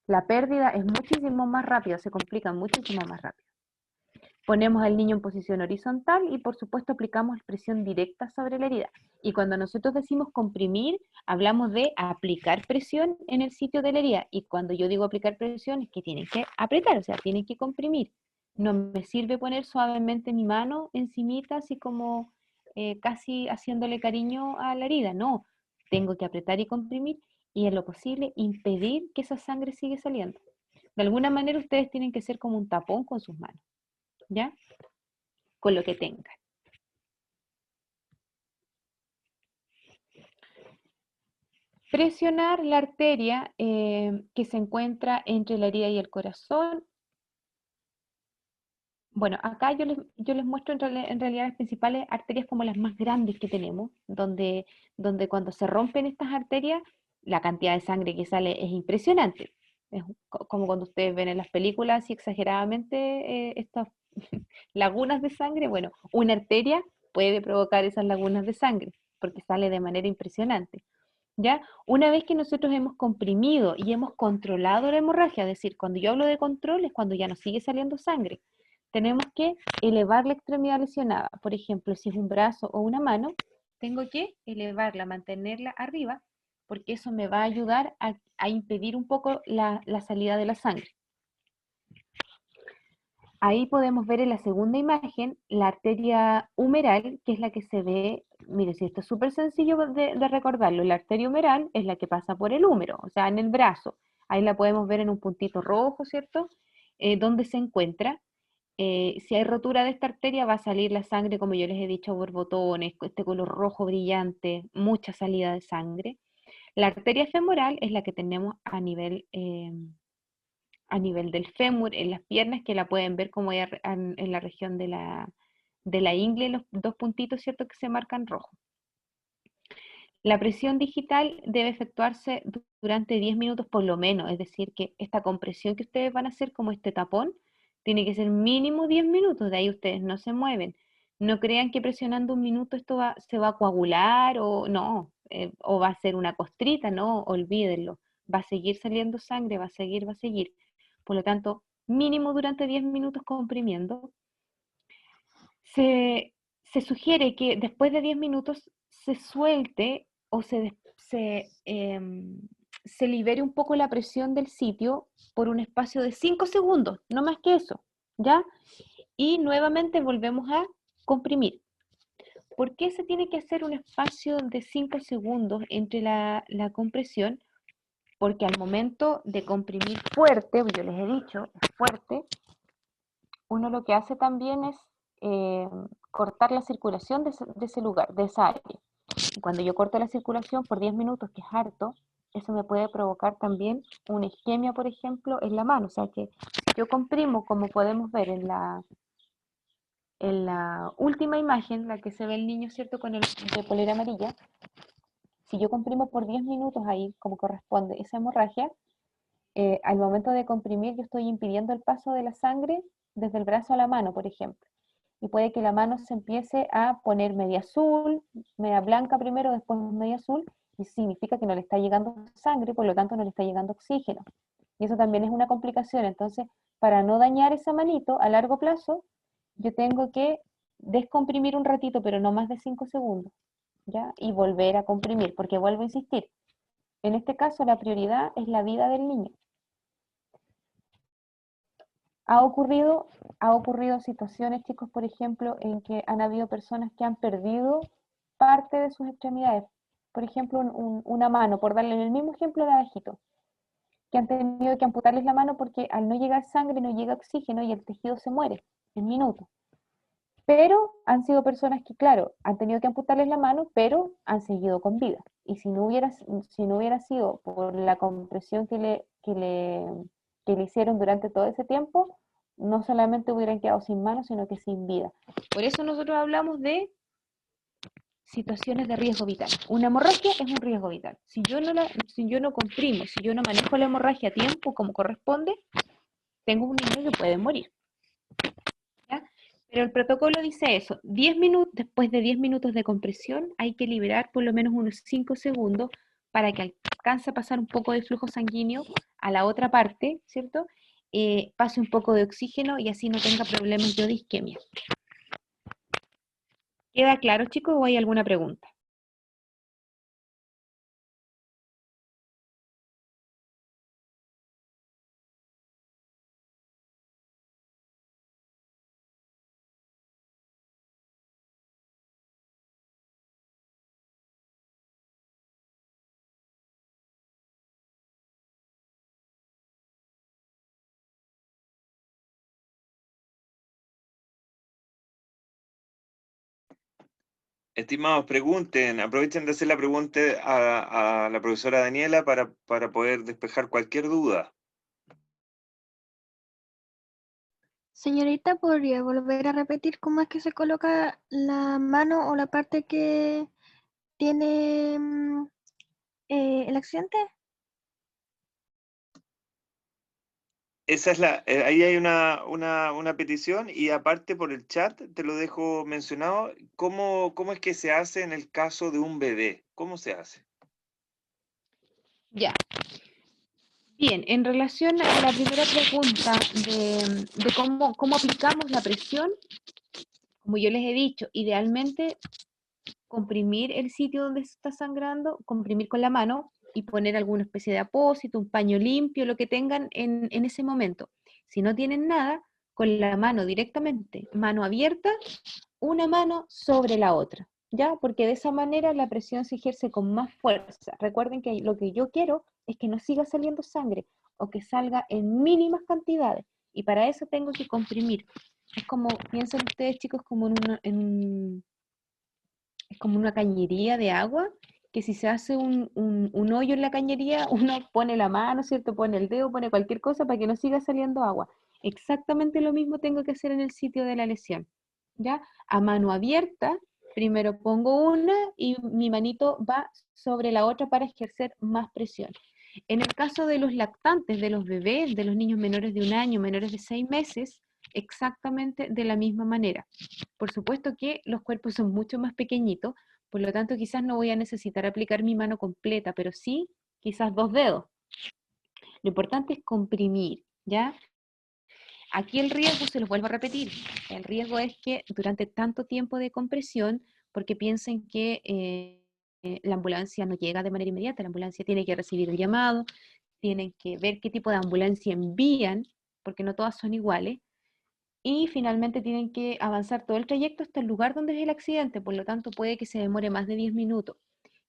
la pérdida es muchísimo más rápida, se complica muchísimo más rápido. Ponemos al niño en posición horizontal y por supuesto aplicamos presión directa sobre la herida. Y cuando nosotros decimos comprimir, hablamos de aplicar presión en el sitio de la herida. Y cuando yo digo aplicar presión es que tienen que apretar, o sea, tienen que comprimir. No me sirve poner suavemente mi mano encimita, así como casi haciéndole cariño a la herida. No, tengo que apretar y comprimir y en lo posible impedir que esa sangre siga saliendo. De alguna manera ustedes tienen que ser como un tapón con sus manos. ¿Ya? Con lo que tengan. Presionar la arteria que se encuentra entre la herida y el corazón. Bueno, acá yo les muestro en realidad las principales arterias como las más grandes que tenemos, donde cuando se rompen estas arterias, la cantidad de sangre que sale es impresionante. Es como cuando ustedes ven en las películas y exageradamente estas lagunas de sangre. Bueno, una arteria puede provocar esas lagunas de sangre, porque sale de manera impresionante. ¿Ya? Una vez que nosotros hemos comprimido y hemos controlado la hemorragia, es decir, cuando yo hablo de control es cuando ya no sigue saliendo sangre, tenemos que elevar la extremidad lesionada. Por ejemplo, si es un brazo o una mano, tengo que elevarla, mantenerla arriba, porque eso me va a ayudar a impedir un poco la salida de la sangre. Ahí podemos ver en la segunda imagen la arteria humeral, que es la que se ve, mire, si esto es súper sencillo de recordarlo, la arteria humeral es la que pasa por el húmero, o sea, en el brazo. Ahí la podemos ver en un puntito rojo, ¿cierto? Donde se encuentra. Si hay rotura de esta arteria va a salir la sangre, como yo les he dicho, borbotones, este color rojo brillante, mucha salida de sangre. La arteria femoral es la que tenemos a nivel del fémur, en las piernas, que la pueden ver como en la región de la ingle, los dos puntitos, ¿cierto?, que se marcan rojo. La presión digital debe efectuarse durante 10 minutos por lo menos, es decir, que esta compresión que ustedes van a hacer como este tapón, tiene que ser mínimo 10 minutos, de ahí ustedes no se mueven. No crean que presionando un minuto esto se va a coagular o no, o va a ser una costrita, no, olvídenlo. Va a seguir saliendo sangre, va a seguir. Por lo tanto, mínimo durante 10 minutos comprimiendo. Se sugiere que después de 10 minutos se suelte o se libere un poco la presión del sitio por un espacio de 5 segundos, no más que eso, ¿ya? Y nuevamente volvemos a comprimir. ¿Por qué se tiene que hacer un espacio de 5 segundos entre la compresión? Porque al momento de comprimir fuerte, yo les he dicho, es fuerte, uno lo que hace también es cortar la circulación de ese lugar, de esa área. Y cuando yo corto la circulación por 10 minutos, que es harto, eso me puede provocar también una isquemia, por ejemplo, en la mano. O sea que yo comprimo, como podemos ver en la última imagen, la que se ve el niño, ¿cierto?, con el de polera amarilla, Si yo comprimo por 10 minutos ahí, como corresponde, esa hemorragia, al momento de comprimir yo estoy impidiendo el paso de la sangre desde el brazo a la mano, por ejemplo. Y puede que la mano se empiece a poner media azul, media blanca primero, después media azul, y significa que no le está llegando sangre, por lo tanto no le está llegando oxígeno. Y eso también es una complicación. Entonces, para no dañar esa manito a largo plazo, yo tengo que descomprimir un ratito, pero no más de 5 segundos, ¿ya? Y volver a comprimir, porque vuelvo a insistir. En este caso, la prioridad es la vida del niño. Ha ocurrido situaciones, chicos, por ejemplo, en que han habido personas que han perdido parte de sus extremidades. Por ejemplo, una mano, por darle el mismo ejemplo de abajito, que han tenido que amputarles la mano porque al no llegar sangre no llega oxígeno y el tejido se muere en minutos. Pero han sido personas que, claro, han tenido que amputarles la mano, pero han seguido con vida. Y si no hubiera sido por la compresión que le hicieron durante todo ese tiempo, no solamente hubieran quedado sin manos, sino que sin vida. Por eso nosotros hablamos de situaciones de riesgo vital. Una hemorragia es un riesgo vital. Si yo no comprimo, si yo no manejo la hemorragia a tiempo como corresponde, tengo un niño que puede morir. ¿Ya? Pero el protocolo dice eso, 10 minutos, después de 10 minutos de compresión hay que liberar por lo menos unos 5 segundos para que alcance a pasar un poco de flujo sanguíneo a la otra parte, ¿cierto? Pase un poco de oxígeno y así no tenga problemas de isquemia. ¿Queda claro, chicos, o hay alguna pregunta? Estimados, pregunten, aprovechen de hacer la pregunta a la profesora Daniela para poder despejar cualquier duda. Señorita, ¿podría volver a repetir cómo es que se coloca la mano o la parte que tiene el accidente? Esa es ahí hay una petición y aparte por el chat te lo dejo mencionado, ¿cómo es que se hace en el caso de un bebé? ¿Cómo se hace? Ya. Bien, en relación a la primera pregunta de cómo aplicamos la presión, como yo les he dicho, idealmente comprimir el sitio donde se está sangrando, comprimir con la mano y poner alguna especie de apósito, un paño limpio, lo que tengan en ese momento. Si no tienen nada, con la mano directamente, mano abierta, una mano sobre la otra, ¿ya? Porque de esa manera la presión se ejerce con más fuerza. Recuerden que lo que yo quiero es que no siga saliendo sangre o que salga en mínimas cantidades y para eso tengo que comprimir. Es como, piensen ustedes chicos, como es como una cañería de agua, que si se hace un hoyo en la cañería, uno pone la mano, ¿cierto? Pone el dedo, pone cualquier cosa para que no siga saliendo agua. Exactamente lo mismo tengo que hacer en el sitio de la lesión, ¿ya? A mano abierta, primero pongo una y mi manito va sobre la otra para ejercer más presión. En el caso de los lactantes, de los bebés, de los niños menores de 1 año, menores de 6 meses, exactamente de la misma manera. Por supuesto que los cuerpos son mucho más pequeñitos, por lo tanto quizás no voy a necesitar aplicar mi mano completa, pero sí quizás 2 dedos. Lo importante es comprimir, ¿ya? Aquí el riesgo, se los vuelvo a repetir, el riesgo es que durante tanto tiempo de compresión, porque piensen que la ambulancia no llega de manera inmediata, la ambulancia tiene que recibir el llamado, tienen que ver qué tipo de ambulancia envían, porque no todas son iguales, y finalmente tienen que avanzar todo el trayecto hasta el lugar donde es el accidente, por lo tanto puede que se demore más de 10 minutos.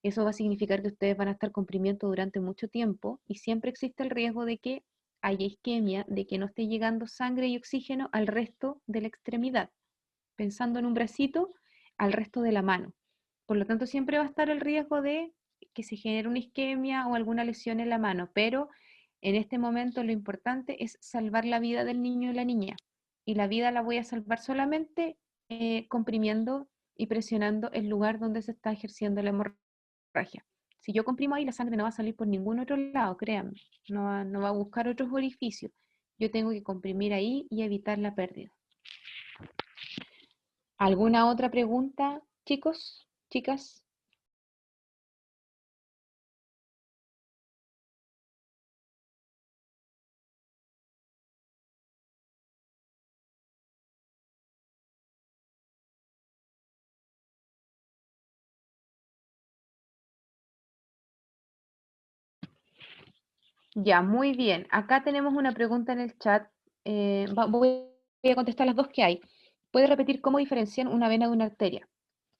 Eso va a significar que ustedes van a estar comprimiendo durante mucho tiempo y siempre existe el riesgo de que haya isquemia, de que no esté llegando sangre y oxígeno al resto de la extremidad, pensando en un bracito, al resto de la mano. Por lo tanto, siempre va a estar el riesgo de que se genere una isquemia o alguna lesión en la mano, pero en este momento lo importante es salvar la vida del niño y la niña. Y la vida la voy a salvar solamente comprimiendo y presionando el lugar donde se está ejerciendo la hemorragia. Si yo comprimo ahí, la sangre no va a salir por ningún otro lado, créanme. No va a buscar otros orificios. Yo tengo que comprimir ahí y evitar la pérdida. ¿Alguna otra pregunta, chicos, chicas? Ya, muy bien. Acá tenemos una pregunta en el chat. Voy a contestar las dos que hay. ¿Puede repetir cómo diferencian una vena de una arteria?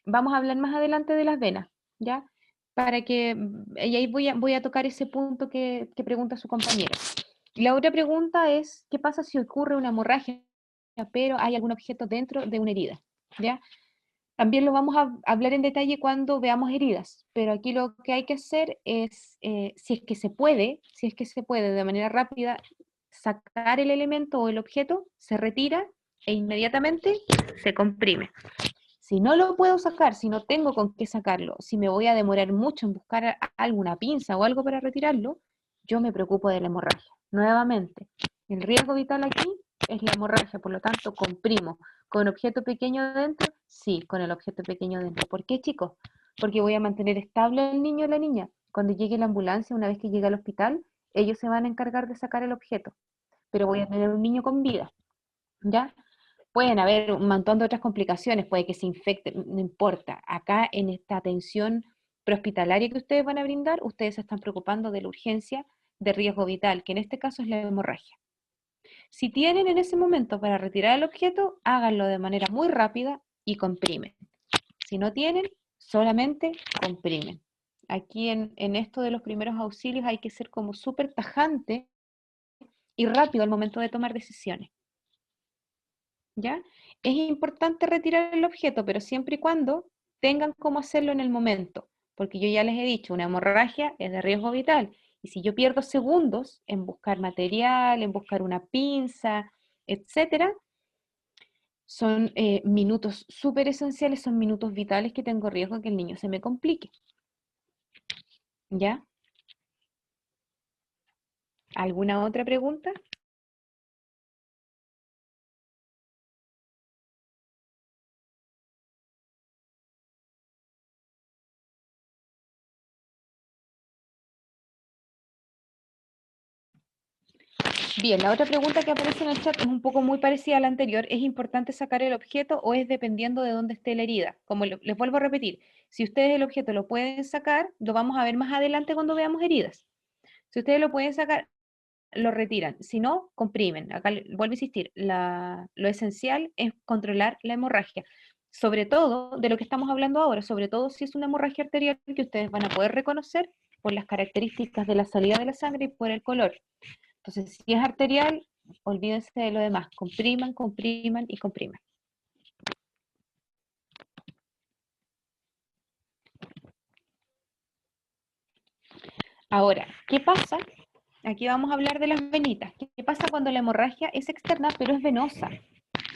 Vamos a hablar más adelante de las venas, ¿ya? Para que, y ahí voy a tocar ese punto que pregunta su compañero. La otra pregunta es, ¿qué pasa si ocurre una hemorragia, pero hay algún objeto dentro de una herida? ¿Ya? También lo vamos a hablar en detalle cuando veamos heridas, pero aquí lo que hay que hacer es, si es que se puede de manera rápida, sacar el elemento o el objeto, se retira e inmediatamente se comprime. Si no lo puedo sacar, si no tengo con qué sacarlo, si me voy a demorar mucho en buscar alguna pinza o algo para retirarlo, yo me preocupo de la hemorragia. Nuevamente, el riesgo vital aquí es la hemorragia, por lo tanto comprimo. ¿Con objeto pequeño dentro? Sí, con el objeto pequeño dentro. ¿Por qué, chicos? Porque voy a mantener estable el niño o la niña. Cuando llegue la ambulancia, una vez que llegue al hospital, ellos se van a encargar de sacar el objeto. Pero voy a tener un niño con vida, ¿ya? Pueden haber un montón de otras complicaciones, puede que se infecte, no importa. Acá en esta atención prehospitalaria que ustedes van a brindar, ustedes se están preocupando de la urgencia de riesgo vital, que en este caso es la hemorragia. Si tienen en ese momento para retirar el objeto, háganlo de manera muy rápida y comprimen. Si no tienen, solamente comprimen. Aquí en esto de los primeros auxilios hay que ser como súper tajante y rápido al momento de tomar decisiones. ¿Ya? Es importante retirar el objeto, pero siempre y cuando tengan cómo hacerlo en el momento, porque yo ya les he dicho, una hemorragia es de riesgo vital, y si yo pierdo segundos en buscar material, en buscar una pinza, etcétera, son minutos súper esenciales, son minutos vitales que tengo riesgo de que el niño se me complique. ¿Ya? ¿Alguna otra pregunta? Bien, la otra pregunta que aparece en el chat es un poco muy parecida a la anterior. ¿Es importante sacar el objeto o es dependiendo de dónde esté la herida? Como les vuelvo a repetir, si ustedes el objeto lo pueden sacar, lo vamos a ver más adelante cuando veamos heridas. Si ustedes lo pueden sacar, lo retiran. Si no, comprimen. Acá vuelvo a insistir, lo esencial es controlar la hemorragia. Sobre todo de lo que estamos hablando ahora, sobre todo si es una hemorragia arterial que ustedes van a poder reconocer por las características de la salida de la sangre y por el color. Entonces, si es arterial, olvídense de lo demás. Compriman, compriman y compriman. Ahora, ¿qué pasa? Aquí vamos a hablar de las venitas. ¿Qué pasa cuando la hemorragia es externa pero es venosa?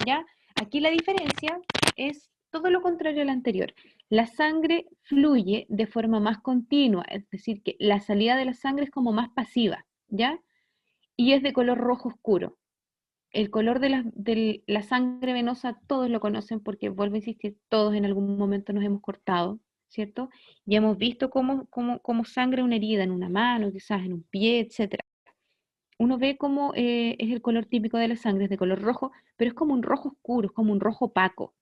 ¿Ya? Aquí la diferencia es todo lo contrario a la anterior. La sangre fluye de forma más continua, es decir, que la salida de la sangre es como más pasiva, ¿ya? Y es de color rojo oscuro. El color de la sangre venosa todos lo conocen porque, vuelvo a insistir, todos en algún momento nos hemos cortado, ¿cierto? Y hemos visto cómo sangra una herida en una mano, quizás en un pie, etc. Uno ve cómo es el color típico de la sangre, es de color rojo, pero es como un rojo oscuro, es como un rojo opaco.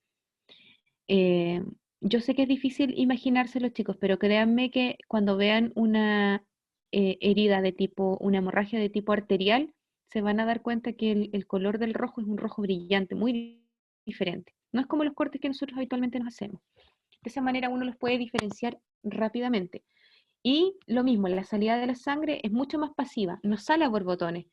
Eh, yo sé que es difícil imaginárselo, chicos, pero créanme que cuando vean una herida de tipo, una hemorragia de tipo arterial, se van a dar cuenta que el color del rojo es un rojo brillante, muy diferente. No es como los cortes que nosotros habitualmente nos hacemos. De esa manera uno los puede diferenciar rápidamente. Y lo mismo, la salida de la sangre es mucho más pasiva, no sale a borbotones.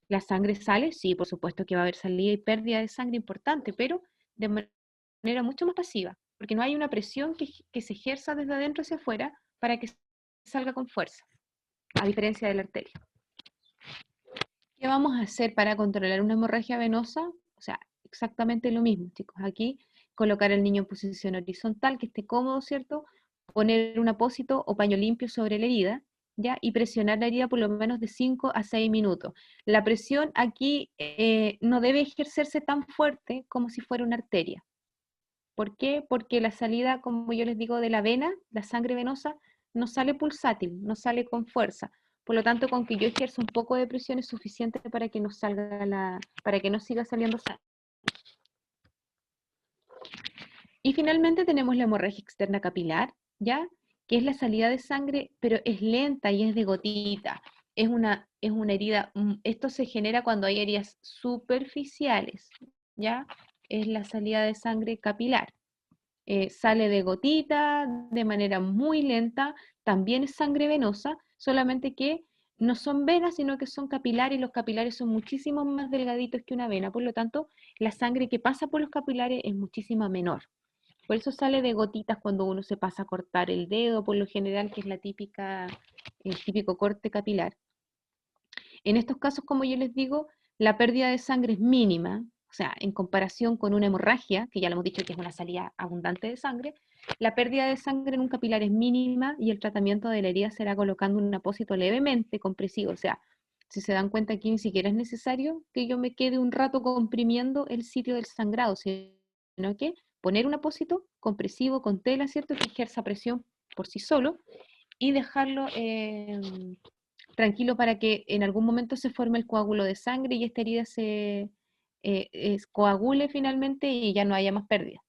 La sangre sale, sí, por supuesto que va a haber salida y pérdida de sangre importante, pero de manera mucho más pasiva, porque no hay una presión que se ejerza desde adentro hacia afuera para que salga con fuerza, a diferencia de la arteria. ¿Qué vamos a hacer para controlar una hemorragia venosa? O sea, exactamente lo mismo, chicos. Aquí, colocar al niño en posición horizontal, que esté cómodo, ¿cierto? poner un apósito o paño limpio sobre la herida, ¿ya? Y presionar la herida por lo menos de 5 a 6 minutos. La presión aquí no debe ejercerse tan fuerte como si fuera una arteria. ¿Por qué? Porque la salida, como yo les digo, de la vena, la sangre venosa, no sale pulsátil, no sale con fuerza. Por lo tanto, con que yo ejerza un poco de presión es suficiente para que no salga para que no siga saliendo sangre. Y finalmente tenemos la hemorragia externa capilar, ¿ya? Que es la salida de sangre, pero es lenta y es de gotita. Es una herida, esto se genera cuando hay heridas superficiales, ¿ya? Es la salida de sangre capilar. Sale de gotita, de manera muy lenta, también es sangre venosa, solamente que no son venas, sino que son capilares, y los capilares son muchísimo más delgaditos que una vena, por lo tanto, la sangre que pasa por los capilares es muchísimo menor. Por eso sale de gotitas cuando uno se pasa a cortar el dedo, por lo general, que es el típico corte capilar. En estos casos, como yo les digo, la pérdida de sangre es mínima, o sea, en comparación con una hemorragia, que ya lo hemos dicho que es una salida abundante de sangre, la pérdida de sangre en un capilar es mínima y el tratamiento de la herida será colocando un apósito levemente compresivo. O sea, si se dan cuenta aquí ni siquiera es necesario que yo me quede un rato comprimiendo el sitio del sangrado, sino que poner un apósito compresivo con tela, ¿cierto? Que ejerza presión por sí solo y dejarlo tranquilo para que en algún momento se forme el coágulo de sangre y esta herida se coagule finalmente y ya no haya más pérdida.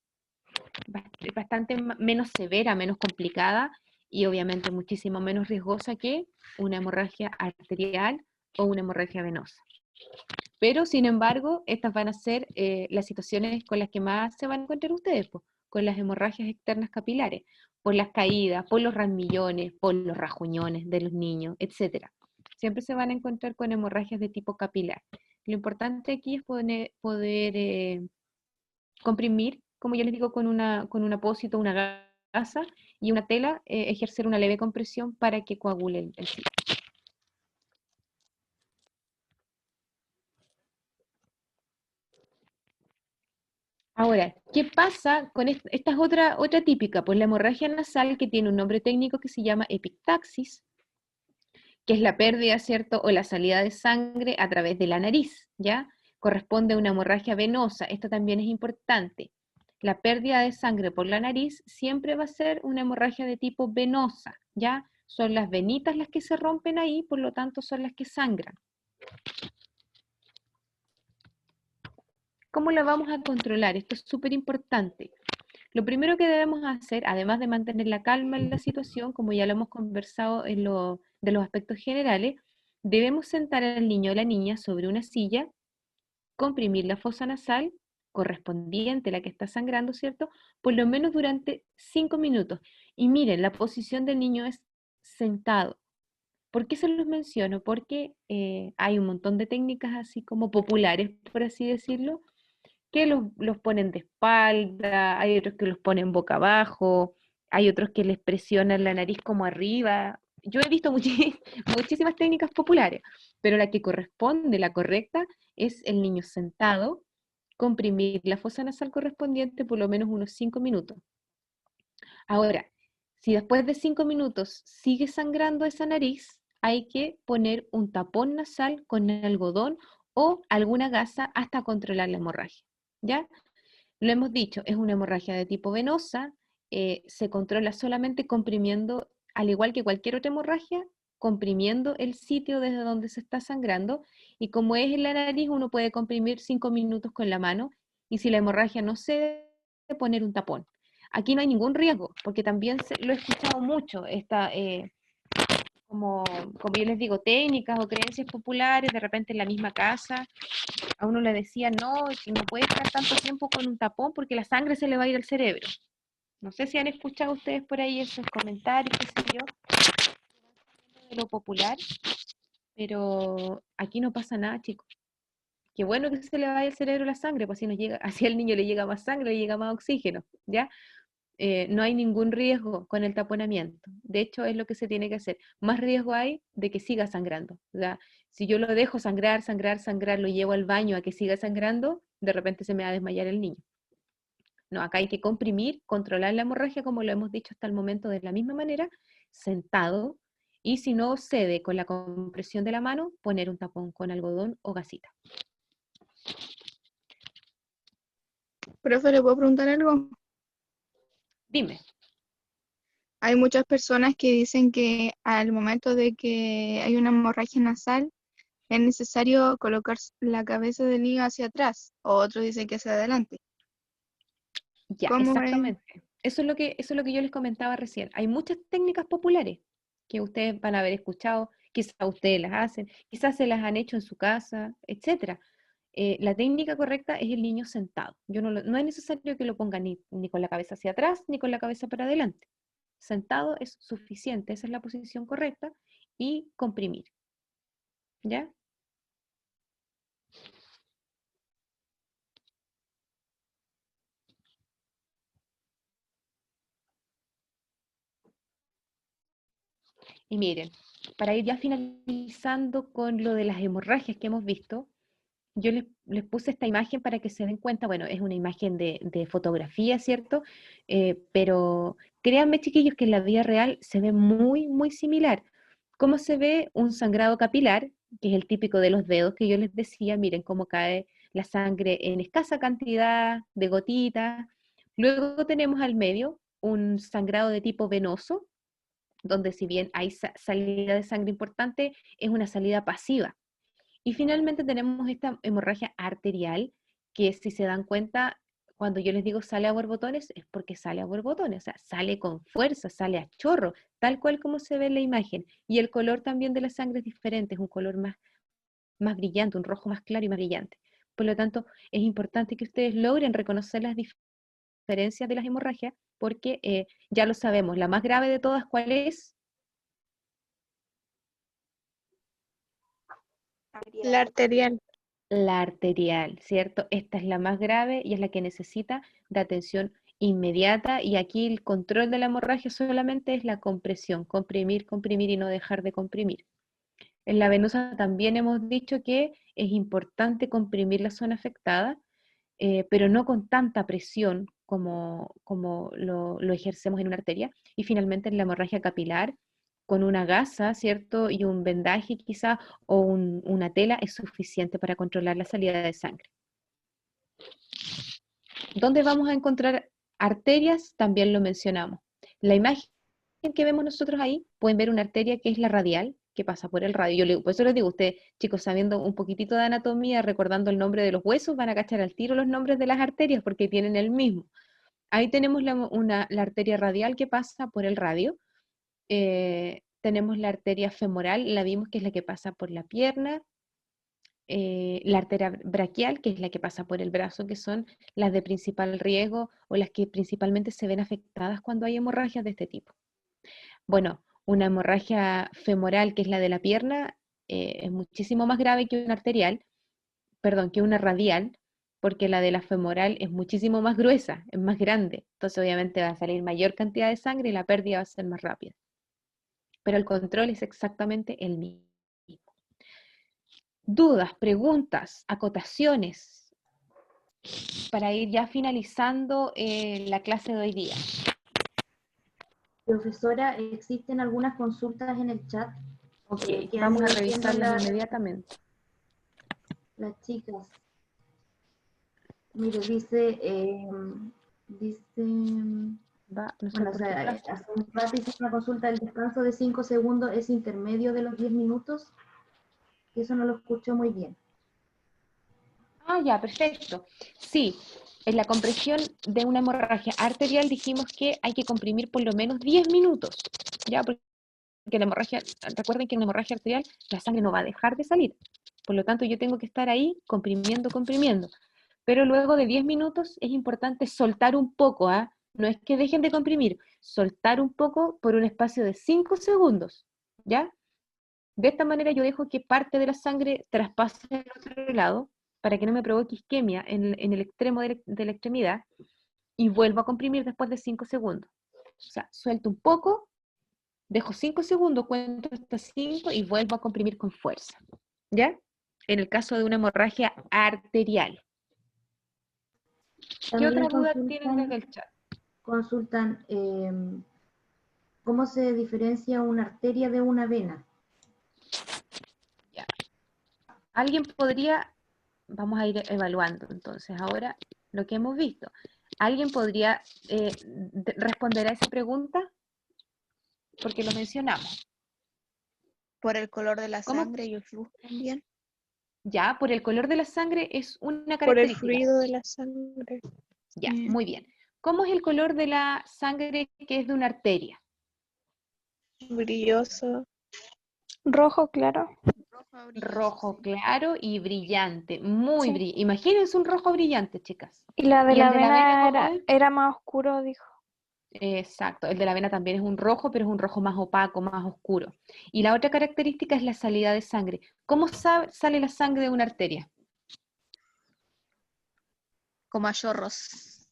Es bastante menos severa, menos complicada y obviamente muchísimo menos riesgosa que una hemorragia arterial o una hemorragia venosa. Pero, sin embargo, estas van a ser las situaciones con las que más se van a encontrar ustedes, pues, con las hemorragias externas capilares, por las caídas, por los rasmillones, por los rajuñones de los niños, etc. Siempre se van a encontrar con hemorragias de tipo capilar. Lo importante aquí es poder comprimir, como yo les digo, con un apósito, una gasa y una tela, ejercer una leve compresión para que coagule el sitio. Ahora, ¿qué pasa con esta? Esta es otra típica, pues la hemorragia nasal, que tiene un nombre técnico que se llama epictaxis, que es la pérdida, ¿cierto? O la salida de sangre a través de la nariz, ¿ya? Corresponde a una hemorragia venosa. Esto también es importante. La pérdida de sangre por la nariz siempre va a ser una hemorragia de tipo venosa, ¿ya? Son las venitas las que se rompen ahí, por lo tanto son las que sangran. ¿Cómo la vamos a controlar? Esto es súper importante. Lo primero que debemos hacer, además de mantener la calma en la situación, como ya lo hemos conversado de los aspectos generales, debemos sentar al niño o la niña sobre una silla, comprimir la fosa nasal correspondiente, la que está sangrando, ¿cierto? Por lo menos durante 5 minutos. Y miren, la posición del niño es sentado. ¿Por qué se los menciono? Porque hay un montón de técnicas así como populares, por así decirlo, que los ponen de espalda, hay otros que los ponen boca abajo, hay otros que les presionan la nariz como arriba. Yo he visto muchísimas técnicas populares, pero la que corresponde, la correcta, es el niño sentado, comprimir la fosa nasal correspondiente por lo menos unos 5 minutos. Ahora, si después de 5 minutos sigue sangrando esa nariz, hay que poner un tapón nasal con algodón o alguna gasa hasta controlar la hemorragia. ¿Ya? Lo hemos dicho, es una hemorragia de tipo venosa, se controla solamente comprimiendo, al igual que cualquier otra hemorragia, comprimiendo el sitio desde donde se está sangrando, y como es en la nariz, uno puede comprimir 5 minutos con la mano, y si la hemorragia no cede, poner un tapón. Aquí no hay ningún riesgo, porque también lo he escuchado mucho, como yo les digo, técnicas o creencias populares, de repente en la misma casa, a uno le decían, no, que no puede estar tanto tiempo con un tapón porque la sangre se le va a ir al cerebro. No sé si han escuchado ustedes por ahí esos comentarios, qué sé yo, de lo popular, pero aquí no pasa nada, chicos. Qué bueno que se le vaya al cerebro la sangre, pues así al niño le llega más sangre, le llega más oxígeno, ¿ya? No hay ningún riesgo con el taponamiento. De hecho, es lo que se tiene que hacer. Más riesgo hay de que siga sangrando. O sea, si yo lo dejo sangrar, lo llevo al baño a que siga sangrando, de repente se me va a desmayar el niño. No, acá hay que comprimir, controlar la hemorragia, como lo hemos dicho hasta el momento, de la misma manera, sentado, y si no cede con la compresión de la mano, poner un tapón con algodón o gasita. Profe, ¿le puedo preguntar algo? Dime. Hay muchas personas que dicen que al momento de que hay una hemorragia nasal es necesario colocar la cabeza del niño hacia atrás, o otros dicen que hacia adelante. Ya, ¿Cómo es? exactamente. Eso es lo que yo les comentaba recién. Hay muchas técnicas populares que ustedes van a haber escuchado, quizás ustedes las hacen, quizás se las han hecho en su casa, etcétera. La técnica correcta es el niño sentado. No es necesario que lo ponga ni con la cabeza hacia atrás ni con la cabeza para adelante. Sentado es suficiente, esa es la posición correcta, y comprimir. ¿Ya? Y miren, para ir ya finalizando con lo de las hemorragias que hemos visto, yo les puse esta imagen para que se den cuenta, bueno, es una imagen de fotografía, ¿cierto? Pero créanme, chiquillos, que en la vida real se ve muy, muy similar. ¿Cómo se ve un sangrado capilar, que es el típico de los dedos que yo les decía? Miren cómo cae la sangre en escasa cantidad de gotitas. Luego tenemos al medio un sangrado de tipo venoso, donde si bien hay salida de sangre importante, es una salida pasiva. Y finalmente tenemos esta hemorragia arterial, que si se dan cuenta, cuando yo les digo sale a borbotones, es porque sale a borbotones, o sea, sale con fuerza, sale a chorro, tal cual como se ve en la imagen. Y el color también de la sangre es diferente, es un color más brillante, un rojo más claro y más brillante. Por lo tanto, es importante que ustedes logren reconocer las diferencias de las hemorragias, porque ya lo sabemos, la más grave de todas, ¿cuál es? La arterial. La arterial, ¿cierto? Esta es la más grave y es la que necesita de atención inmediata, y aquí el control de la hemorragia solamente es la compresión, comprimir, comprimir y no dejar de comprimir. En la venosa también hemos dicho que es importante comprimir la zona afectada, pero no con tanta presión como lo ejercemos en una arteria. Y finalmente en la hemorragia capilar, con una gasa, ¿cierto? Y un vendaje quizá, o una tela es suficiente para controlar la salida de sangre. ¿Dónde vamos a encontrar arterias? También lo mencionamos. La imagen que vemos nosotros ahí, pueden ver una arteria que es la radial, que pasa por el radio. Por eso les digo, ustedes, chicos, sabiendo un poquitito de anatomía, recordando el nombre de los huesos, van a cachar al tiro los nombres de las arterias porque tienen el mismo. Ahí tenemos la arteria radial que pasa por el radio. Tenemos la arteria femoral, la vimos que es la que pasa por la pierna. La arteria braquial, que es la que pasa por el brazo, que son las de principal riesgo o las que principalmente se ven afectadas cuando hay hemorragias de este tipo. Bueno, una hemorragia femoral, que es la de la pierna, es muchísimo más grave que una arterial, perdón, que una radial, porque la de la femoral es muchísimo más gruesa, es más grande. Entonces obviamente va a salir mayor cantidad de sangre y la pérdida va a ser más rápida. Pero el control es exactamente el mismo. Dudas, preguntas, acotaciones, para ir ya finalizando la clase de hoy día. Profesora, ¿existen algunas consultas en el chat? Ok, que vamos han a ido haciendo revisarlas inmediatamente. las chicas. Mire, dice, Va, no sé bueno, o por qué sea, caso. hace un rato hice una consulta, el descanso de 5 segundos es intermedio de los 10 minutos, y eso no lo escucho muy bien. Ah, ya, perfecto. Sí, en la compresión de una hemorragia arterial dijimos que hay que comprimir por lo menos 10 minutos, ¿ya? Porque la hemorragia, recuerden que en una hemorragia arterial la sangre no va a dejar de salir. Por lo tanto, yo tengo que estar ahí comprimiendo, comprimiendo. Pero luego de 10 minutos es importante soltar un poco, ¿ah? No es que dejen de comprimir, soltar un poco por un espacio de 5 segundos, ¿ya? De esta manera yo dejo que parte de la sangre traspase al otro lado para que no me provoque isquemia en el extremo de la extremidad, y vuelvo a comprimir después de 5 segundos. O sea, suelto un poco, dejo 5 segundos, cuento hasta 5 y vuelvo a comprimir con fuerza. ¿Ya? En el caso de una hemorragia arterial. ¿Qué otra También duda tienen desde el chat? consultan cómo se diferencia una arteria de una vena. Ya. ¿Alguien podría, vamos a ir evaluando entonces ahora lo que hemos visto? ¿Alguien podría responder a esa pregunta? Porque lo mencionamos. Por el color de la ¿Cómo? sangre y el flujo también. Ya, por el color de la sangre es una Por el característica. fluido de la sangre. Ya, muy bien. ¿Cómo es el color de la sangre que es de una arteria? Brilloso. Rojo, claro. Rojo claro y brillante, muy Sí. brillante. Imagínense un rojo brillante, chicas. Y la de ¿Y el la de la vena cómo vena es? era más oscuro, dijo. Exacto, el de la vena también es un rojo, pero es un rojo más opaco, más oscuro. Y la otra característica es la salida de sangre. ¿Cómo sale la sangre de una arteria? Como a chorros.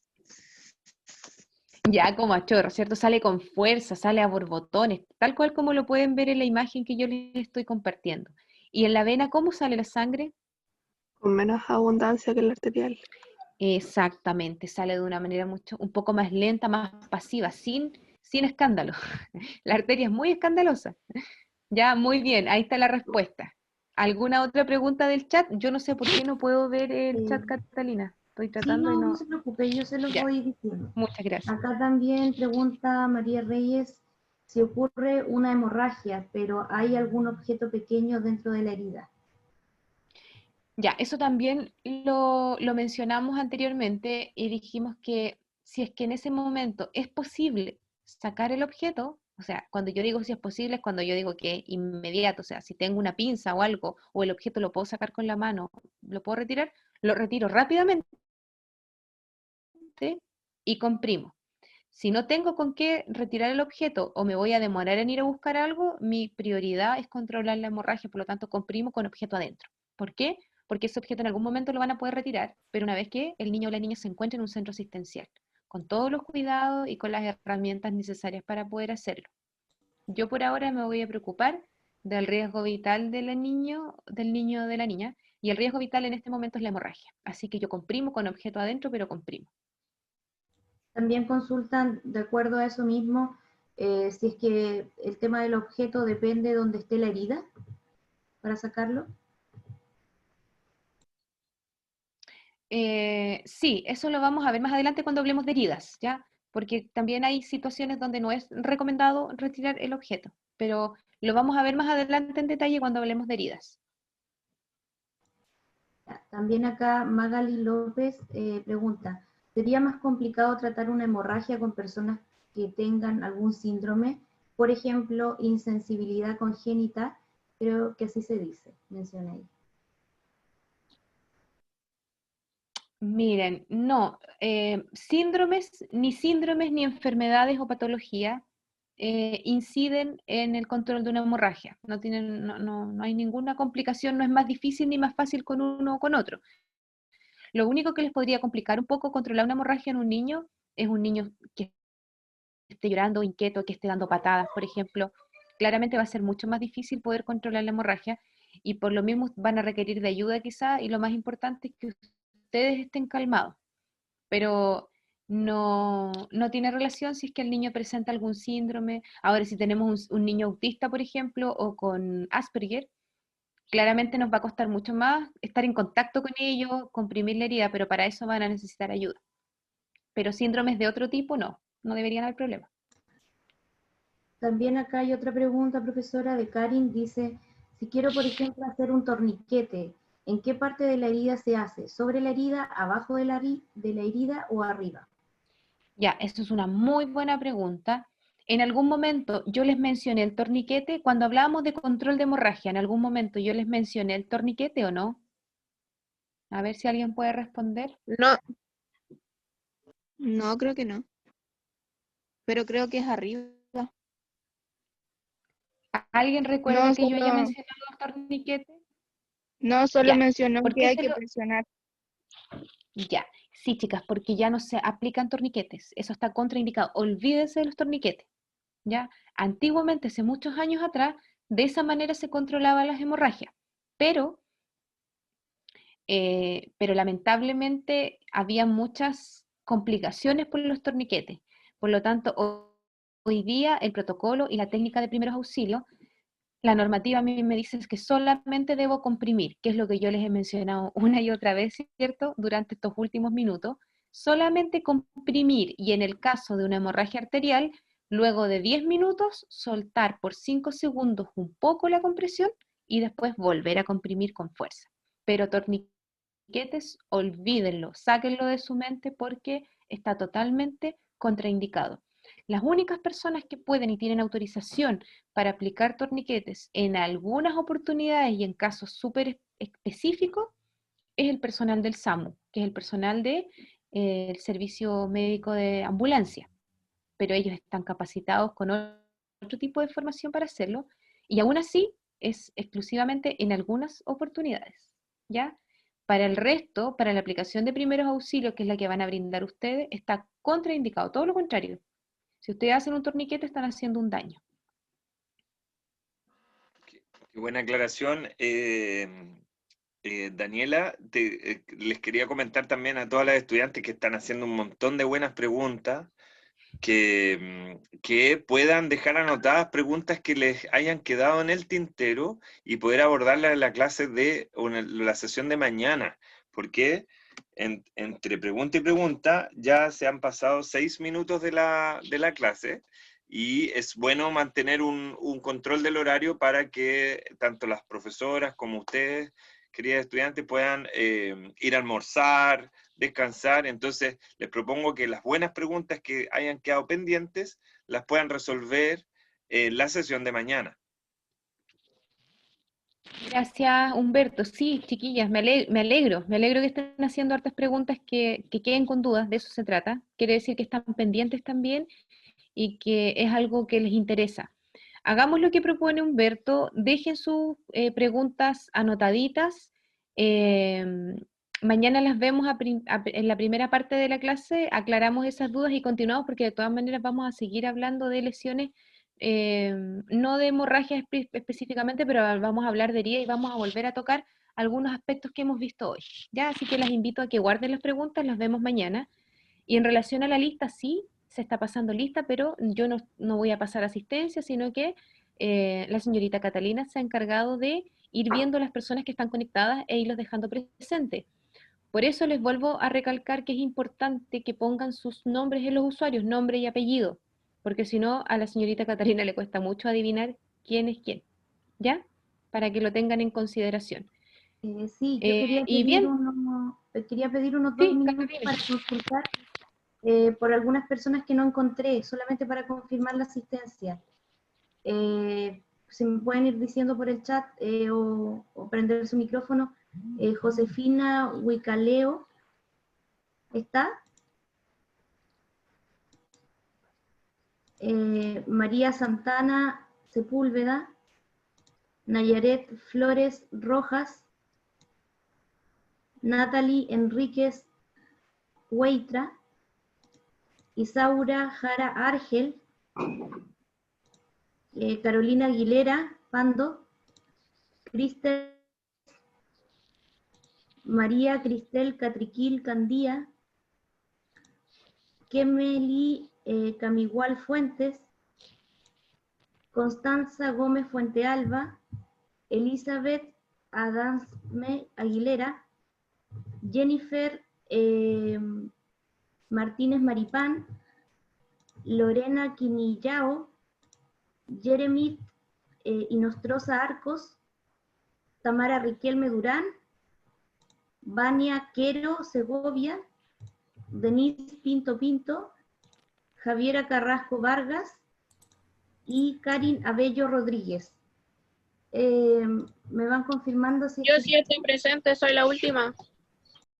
Ya como a chorro, ¿cierto? Sale con fuerza, sale a borbotones, tal cual como lo pueden ver en la imagen que yo les estoy compartiendo. ¿Y en la vena cómo sale la sangre? Con menos abundancia que el arterial. Exactamente, sale de una manera un poco más lenta, más pasiva, sin escándalo. La arteria es muy escandalosa. Ya, muy bien, ahí está la respuesta. ¿Alguna otra pregunta del chat? Yo no sé por qué no puedo ver el chat, Catalina. Estoy Sí, tratando y no no. se preocupe, yo se los Ya, voy diciendo. muchas gracias. Acá también pregunta María Reyes si ocurre una hemorragia, pero hay algún objeto pequeño dentro de la herida. Ya, eso también lo mencionamos anteriormente y dijimos que si es que en ese momento es posible sacar el objeto, o sea, cuando yo digo si es posible es cuando yo digo que es inmediato, o sea, si tengo una pinza o algo, o el objeto lo puedo sacar con la mano, lo puedo retirar, lo retiro rápidamente y comprimo. Si no tengo con qué retirar el objeto o me voy a demorar en ir a buscar algo, mi prioridad es controlar la hemorragia, por lo tanto comprimo con objeto adentro. ¿Por qué? Porque ese objeto en algún momento lo van a poder retirar, pero una vez que el niño o la niña se encuentre en un centro asistencial, con todos los cuidados y con las herramientas necesarias para poder hacerlo. Yo por ahora me voy a preocupar del riesgo vital del niño o de la niña, y el riesgo vital en este momento es la hemorragia. Así que yo comprimo con objeto adentro, pero comprimo. También consultan, de acuerdo a eso mismo, si es que el tema del objeto depende de donde esté la herida para sacarlo. Sí, eso lo vamos a ver más adelante cuando hablemos de heridas, ¿ya? Porque también hay situaciones donde no es recomendado retirar el objeto, pero lo vamos a ver más adelante en detalle cuando hablemos de heridas. También acá Magali López pregunta, ¿sería más complicado tratar una hemorragia con personas que tengan algún síndrome? Por ejemplo, insensibilidad congénita, creo que así se dice, mencioné ahí. Miren, no, síndromes ni enfermedades o patologías inciden en el control de una hemorragia. No hay ninguna complicación, no es más difícil ni más fácil con uno o con otro. Lo único que les podría complicar un poco controlar una hemorragia en un niño es un niño que esté llorando, inquieto, que esté dando patadas, por ejemplo. Claramente va a ser mucho más difícil poder controlar la hemorragia y por lo mismo van a requerir de ayuda quizá, y lo más importante es que ustedes estén calmados. Pero no tiene relación si es que el niño presenta algún síndrome. Ahora, si tenemos un niño autista, por ejemplo, o con Asperger, claramente nos va a costar mucho más estar en contacto con ellos, comprimir la herida, pero para eso van a necesitar ayuda. Pero síndromes de otro tipo no deberían haber problema. También acá hay otra pregunta, profesora, de Karin, dice, si quiero, por ejemplo, hacer un torniquete, ¿en qué parte de la herida se hace? ¿Sobre la herida, abajo de la herida o arriba? Ya, esto es una muy buena pregunta. En algún momento yo les mencioné el torniquete, cuando hablábamos de control de hemorragia, en algún momento yo les mencioné el torniquete o no. A ver si alguien puede responder. No, no, creo que no. Pero creo que es arriba. ¿Alguien recuerda No, que yo haya solo, mencionado el torniquete? no, solo Ya. mencionó ¿Por que qué hay se que lo...? presionar. Ya. Sí, chicas, porque ya no se aplican torniquetes. Eso está contraindicado. Olvídense de los torniquetes. ¿Ya? Antiguamente, hace muchos años atrás, de esa manera se controlaban las hemorragias. Pero pero lamentablemente había muchas complicaciones por los torniquetes. Por lo tanto, hoy día el protocolo y la técnica de primeros auxilios, la normativa a mí me dice que solamente debo comprimir, que es lo que yo les he mencionado una y otra vez, ¿cierto?, durante estos últimos minutos, solamente comprimir, y en el caso de una hemorragia arterial, luego de 10 minutos, soltar por 5 segundos un poco la compresión y después volver a comprimir con fuerza. Pero torniquetes, olvídenlo, sáquenlo de su mente porque está totalmente contraindicado. Las únicas personas que pueden y tienen autorización para aplicar torniquetes en algunas oportunidades y en casos súper específicos es el personal del SAMU, que es el personal del Servicio Médico de Ambulancia. Pero ellos están capacitados con otro tipo de formación para hacerlo, y aún así es exclusivamente en algunas oportunidades, ¿ya? Para el resto, para la aplicación de primeros auxilios, que es la que van a brindar ustedes, está contraindicado, todo lo contrario. Si ustedes hacen un torniquete, están haciendo un daño. Qué buena aclaración. Daniela, les quería comentar también a todas las estudiantes que están haciendo un montón de buenas preguntas, que puedan dejar anotadas preguntas que les hayan quedado en el tintero y poder abordarlas en la clase o en la sesión de mañana, porque entre pregunta y pregunta ya se han pasado 6 minutos de la clase, y es bueno mantener un control del horario para que tanto las profesoras como ustedes, queridas estudiantes, puedan ir a almorzar, descansar. Entonces les propongo que las buenas preguntas que hayan quedado pendientes las puedan resolver en la sesión de mañana. Gracias, Humberto. Sí, chiquillas, me alegro que estén haciendo hartas preguntas que queden con dudas, de eso se trata. Quiere decir que están pendientes también y que es algo que les interesa. Hagamos lo que propone Humberto, dejen sus preguntas anotaditas. Mañana las vemos en la primera parte de la clase, aclaramos esas dudas y continuamos, porque de todas maneras vamos a seguir hablando de lesiones, no de hemorragias específicamente, pero vamos a hablar de herida y vamos a volver a tocar algunos aspectos que hemos visto hoy. ¿Ya? Así que las invito a que guarden las preguntas, las vemos mañana. Y en relación a la lista, sí, se está pasando lista, pero yo no voy a pasar asistencia, sino que la señorita Catalina se ha encargado de ir viendo las personas que están conectadas e irlos dejando presentes. Por eso les vuelvo a recalcar que es importante que pongan sus nombres en los usuarios, nombre y apellido, porque si no, a la señorita Catalina le cuesta mucho adivinar quién es quién, ¿ya? Para que lo tengan en consideración. Sí, yo quería y pedir, bien, quería pedir unos sí, 2 minutos Catalina. para consultar por algunas personas que no encontré, solamente para confirmar la asistencia. Si me pueden ir diciendo por el chat o prender su micrófono. Josefina Huicaleo, ¿está? María Santana Sepúlveda, Nayaret Flores Rojas, Natalie Enríquez Hueitra, Isaura Jara Argel, Carolina Aguilera Pando, Cristel, María Cristel Catriquil Candía, Kemeli Camigual Fuentes, Constanza Gómez Fuentealba, Elizabeth Adamsme Aguilera, Jennifer Martínez Maripán, Lorena Quinillao, Jeremy Inostroza Arcos, Tamara Riquelme Durán, Vania Quero Segovia, Denise Pinto Pinto, Javiera Carrasco Vargas y Karin Abello Rodríguez. Me van confirmando si... Yo sí estoy presente, soy la última.